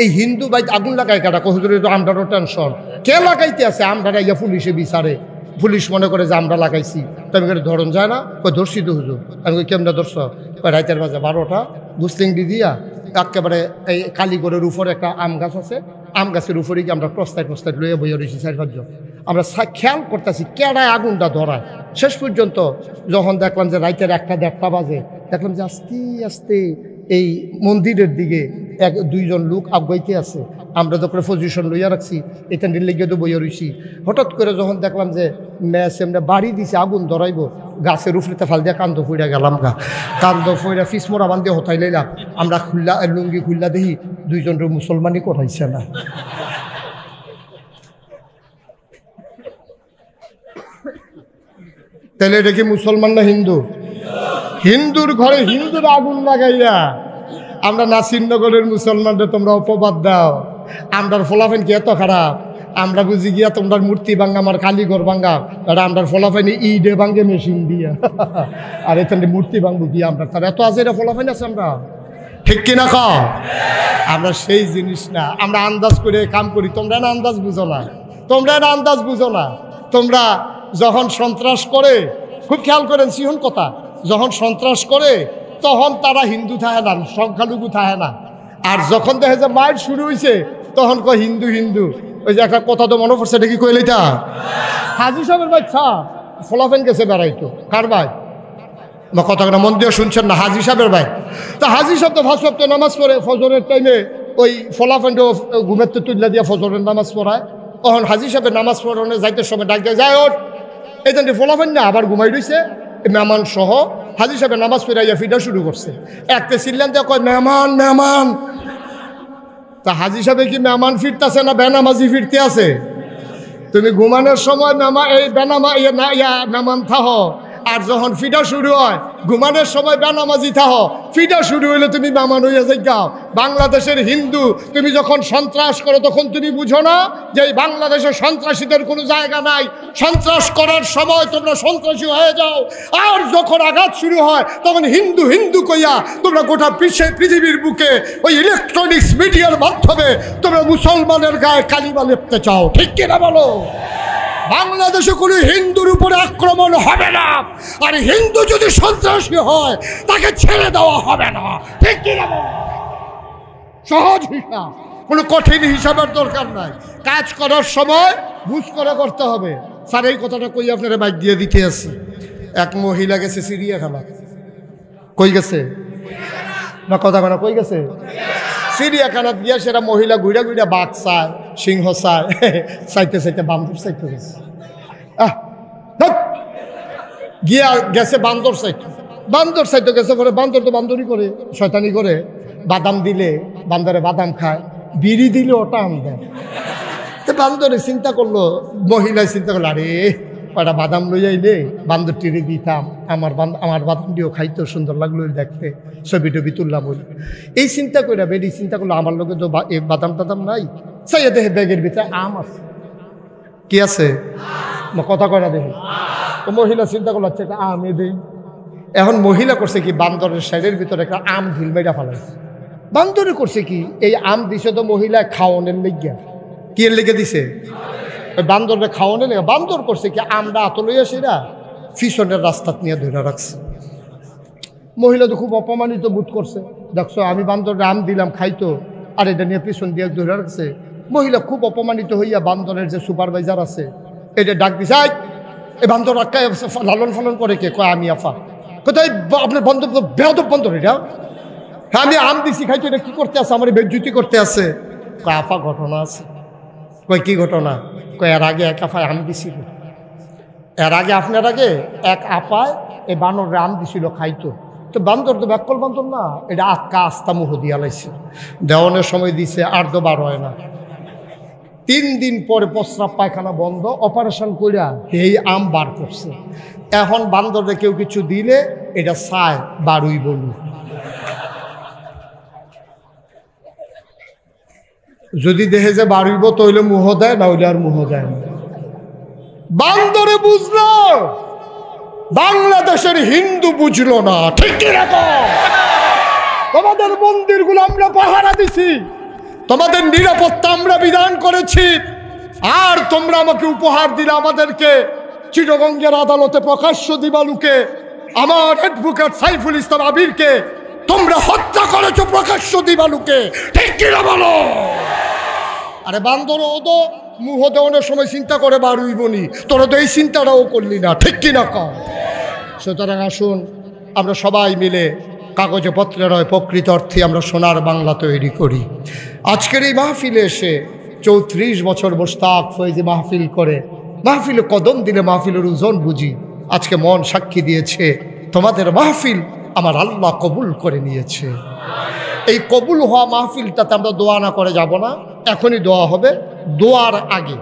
এই হিন্দু বাইতে আগুন লাগায় কাটা, কতদূরে তো আমরারও টেনশন, কে লাগাইতে আছে? আমরা ইয়া পুলিশে বিচারে, পুলিশ মনে করে যে আমরা লাগাইছি। তো আমি ধরন যায় না, ধরছি তো হুজুর। আমি কেমন ধরছ? রাইতের বাজে 12টা, বুসলিং দিয়া একেবারে এই কালীগড়ের উপরে একটা আম গাছ আছে, আম গাছের উপরে গিয়ে আমরা প্রস্তায় লইয়া বইয়া রয়েছি 4-5 জন। আমরা খেয়াল করতেছি কেডায় আগুনটা ধরায়। শেষ পর্যন্ত যখন দেখলাম যে রাইতের 1টা-1.5টা বাজে, দেখলাম যে আস্তে আস্তে এই মন্দিরের দিকে 1-2 জন লোক আগাইতে আছে। আমরা তো পজিশন লইয়া রাখছি, এটা লেগে তো বইয়া রইছি। হঠাৎ করে যখন দেখলাম যে এমনি বাড়ি দিছে, আগুন ধরাইব, গাছের উফরিতে ফাল দিয়ে কান্দ ফুইরা গেলাম গা। কান্দ ফুইরা ফিসমোরা বান্ধে হতাই লাইলাম। আমরা লুঙ্গি খুল্লা দেখি 2 জন মুসলমানই করাইছে না। তাহলে এটা কি মুসলমান না হিন্দু? হিন্দুর ঘরে হিন্দুর আগুন লাগাইয়া আমরা নাসিরনগরের মুসলমানরা তোমরা অপবাদ দাও। আমরার ফলাফেন কি এত খারাপ? আমরা বুঝি গিয়া তোমরা মূর্তি ভাঙ্গা, আমার কালীঘর ভাঙ্গা, এটা আমরার ফলাফেন ইডে ভাঙ্গে মেশিন দিয়া। আর এখানে মূর্তি ভাঙবো কি আমরা? তার এত আছে, এটা ফলাফেন আছে আমরা, ঠিক কিনা কও? আমরা সেই জিনিস না, আমরা আন্দাজ করে কাম করি। তোমরা না আন্দাজ বুঝো না, তোমরা যখন সন্ত্রাস করে, খুব খেয়াল করেন সিহন কথা, যখন সন্ত্রাস করে তখন তারা হিন্দু থাকে না, সংখ্যালঘু থাকে না। আর যখন দেখে যে মাইট শুরু হয়েছে তখন কয় হিন্দু হিন্দু। ওই যে একটা কথা তো মনে পড়ছে, এটা কি কইলে? এটা হাজি সাহেবের বাচ্চা ফলাফেন গেছে বেড়াইতো। কার ভাই? আমার কথাটা মন দিয়ে শুনছেন না? হাজি সাহেবের ভাই। তা হাজি সাহেব তো 5 ওয়াক্ত নামাজ পড়ে, ফজরের টাইমে ওই ফলাফেনটা ঘুমের তো তুললা দিয়ে ফজরের নামাজ পড়ায়। তখন হাজি সাহেবের নামাজ পড়ানো যাইতে সময় ডাক যায়, ওঠ। এই জন্য ফলাফেন না আবার ঘুমাই রয়েছে মেহমান সহ। হাজি সাহেবের নামাজ পড়াইয়া ফিটা শুরু করছে, একটা চিল্লান দিয়ে কয় মেহমান মেহমান। তা হাজি সাহেব কি মেহমান ফিরতেছে না বেনামাজি ফিরতে আছে? তুমি ঘুমানোর সময় মেহমান থাহ, আর যখন ফিটা শুরু হয় ঘুমানোর সময় বেনামাজি থাহ। ফিটা শুরু হইলে তুমি মেহমান হইয়া যাও। বাংলাদেশের হিন্দু তুমি যখন সন্ত্রাস করো তখন তুমি বুঝো না যে এই বাংলাদেশের সন্ত্রাসীদের কোনো জায়গা নাই। সন্ত্রাস করার সময় তোমরা সন্ত্রাসী হয়ে যাও, আর যখন আঘাত শুরু হয় তখন হিন্দু হিন্দু কইয়া তোমরা গোটা পৃথিবীর বুকে ওই ইলেকট্রনিক্স মিডিয়ার মাধ্যমে তোমরা মুসলমানের গায়ে কালিমা লেপতে চাও, ঠিক কিনা বলো? বাংলাদেশে কোনো হিন্দুর উপরে আক্রমণ হবে না, আর হিন্দু যদি সন্ত্রাসী হয় তাকে ছেড়ে দেওয়া হবে না, ঠিক কিনা বলো? সহজ হিসাব, কোনো কঠিন হিসাবের দরকার নাই। কাজ করার সময় বুঝ করে করতে হবে। স্যার এই কথাটা কই আপনারা বাইক দিয়ে দিতে আছে। এক মহিলা গেছে চিড়িয়াখানা, কই গেছে না কথা কেনা, কই গেছে চিড়িয়াখানা গিয়া, সেটা মহিলা ঘুরা ঘুরা বাঘ চায়, সিংহ চায়, চাইতে চাইতে বান্দর চাইতে গেছে। গিয়া গেছে বান্দর চাইতে গেছে। পরে বান্দর তো বান্দরই করে, শয়তানি করে। বাদাম দিলে বান্দরে বাদাম খায়, বিড়ি দিলে ওটা আম দেয়। তো বান্দরে চিন্তা করলো, মহিলায় চিন্তা করলো, আরে কয়টা বাদাম লই আইলে বান্দরটিরে দিতাম, আমার বাদামটিও খাইতে সুন্দর লাগলো দেখতে, ছবি টবি তুললাম। বলি এই চিন্তা করে বেরি চিন্তা করলো, আমার লোকে তো বাদাম টাদাম নাই, চাইয়া দেখে ব্যাগের ভিতরে আম আছে। কি আছে? কথা কয়না দেখি। তো মহিলা চিন্তা করলো, আচ্ছা একটা আম দেই। এখন মহিলা করছে কি, বান্দরের সাইডের ভিতরে একটা আম ঢিল মেরা ফেলাইছে। বান্দরে করছে কি, এই আম দিছে তো মহিলা খাওয়ানোর লেগে। কি এর লেগে দিছে? বান্দরকে খাওয়ানোর লেগে। বান্দর করছে কি, আমরা আত লইয়া সেরা পিছনের রাস্তা নিয়ে ধরে রাখছে। মহিলা তো খুব অপমানিত বোধ করছে, দেখছো আমি বান্দরকে আম দিলাম খাইতো, আর এটা নিয়ে পিছন দিয়ে ধরে রাখছে। মহিলা খুব অপমানিত হইয়া বান্দরের যে সুপারভাইজার আছে এটা ডাক দিছে, এই বান্দর আক্কা লালন ফালন করে কে? কয় আমি আফা। কোথায় আপনার বন্ধব বেয়াদব বন্দর এটা? হ্যাঁ আমি আম দিছি খাইতো, এটা কি করতে আছে? আমার বেজ্জুতি করতে আছে। কয় আফা ঘটনা আছে। কয় কি ঘটনা? কয় এর আগে এক আফায় আম দিছিল, এর আগে আপনার আগে এক আপায় এই বানর আম দিছিল খাইতো। তো তো বান্দর তো ব্যাকল বান্দর না, এটা আটকা আস্তা মুহ দিয়া লাইছে। দেওয়ানের সময় দিছে আর তো বার হয় না। 3 দিন পরে প্রস্রাব পায়খানা বন্ধ, অপারেশন কইরা এই আম বার করছে। এখন বান্দরে কেউ কিছু দিলে এটা চায় বারুই বলু, যদি দেখে যে বাড়িব তৈলে মুহ দেয়, না হইলে আর মুহ দেয় না। বান্দরে বুঝলো, বাংলাদেশের হিন্দু বুঝলো না। ঠিক কি রকম তোমাদের মন্দিরগুলো আমরা পাহারা দিছি, তোমাদের নিরাপত্তা আমরা বিধান করেছি, আর তোমরা আমাকে উপহার দিলে আমাদেরকে চিটাগঙ্গের আদালতে প্রকাশ্য দিবালুকে আমার অ্যাডভোকেট সাইফুল ইসলাম আবিরকে তোমরা হত্যা করেছো প্রকাশ্য দিবালুকে। ঠিক কিনা বলো? আরে বান্দর ও তো মুহ দেওয়ানোর সময় চিন্তা করে বাড়ুইবনি, তোরা তো এই চিন্তাটাও করলি না। ঠিক কিনা কম? সুতরাং আসুন আমরা সবাই মিলে কাগজে পত্রে নয় প্রকৃত অর্থে আমরা সোনার বাংলা তৈরি করি। আজকের এই মাহফিলে এসে 34 বছর মোশতাক ফয়েজি মাহফিল করে, মাহফিলে কদম দিলে মাহফিলের ওজন বুঝি। আজকে মন সাক্ষী দিয়েছে তোমাদের মাহফিল আমার আল্লাহ কবুল করে নিয়েছে। এই কবুল হওয়া মাহফিলটাতে আমরা দোয়া না করে যাব না, এখনই দোয়া হবে। দোয়ার আগে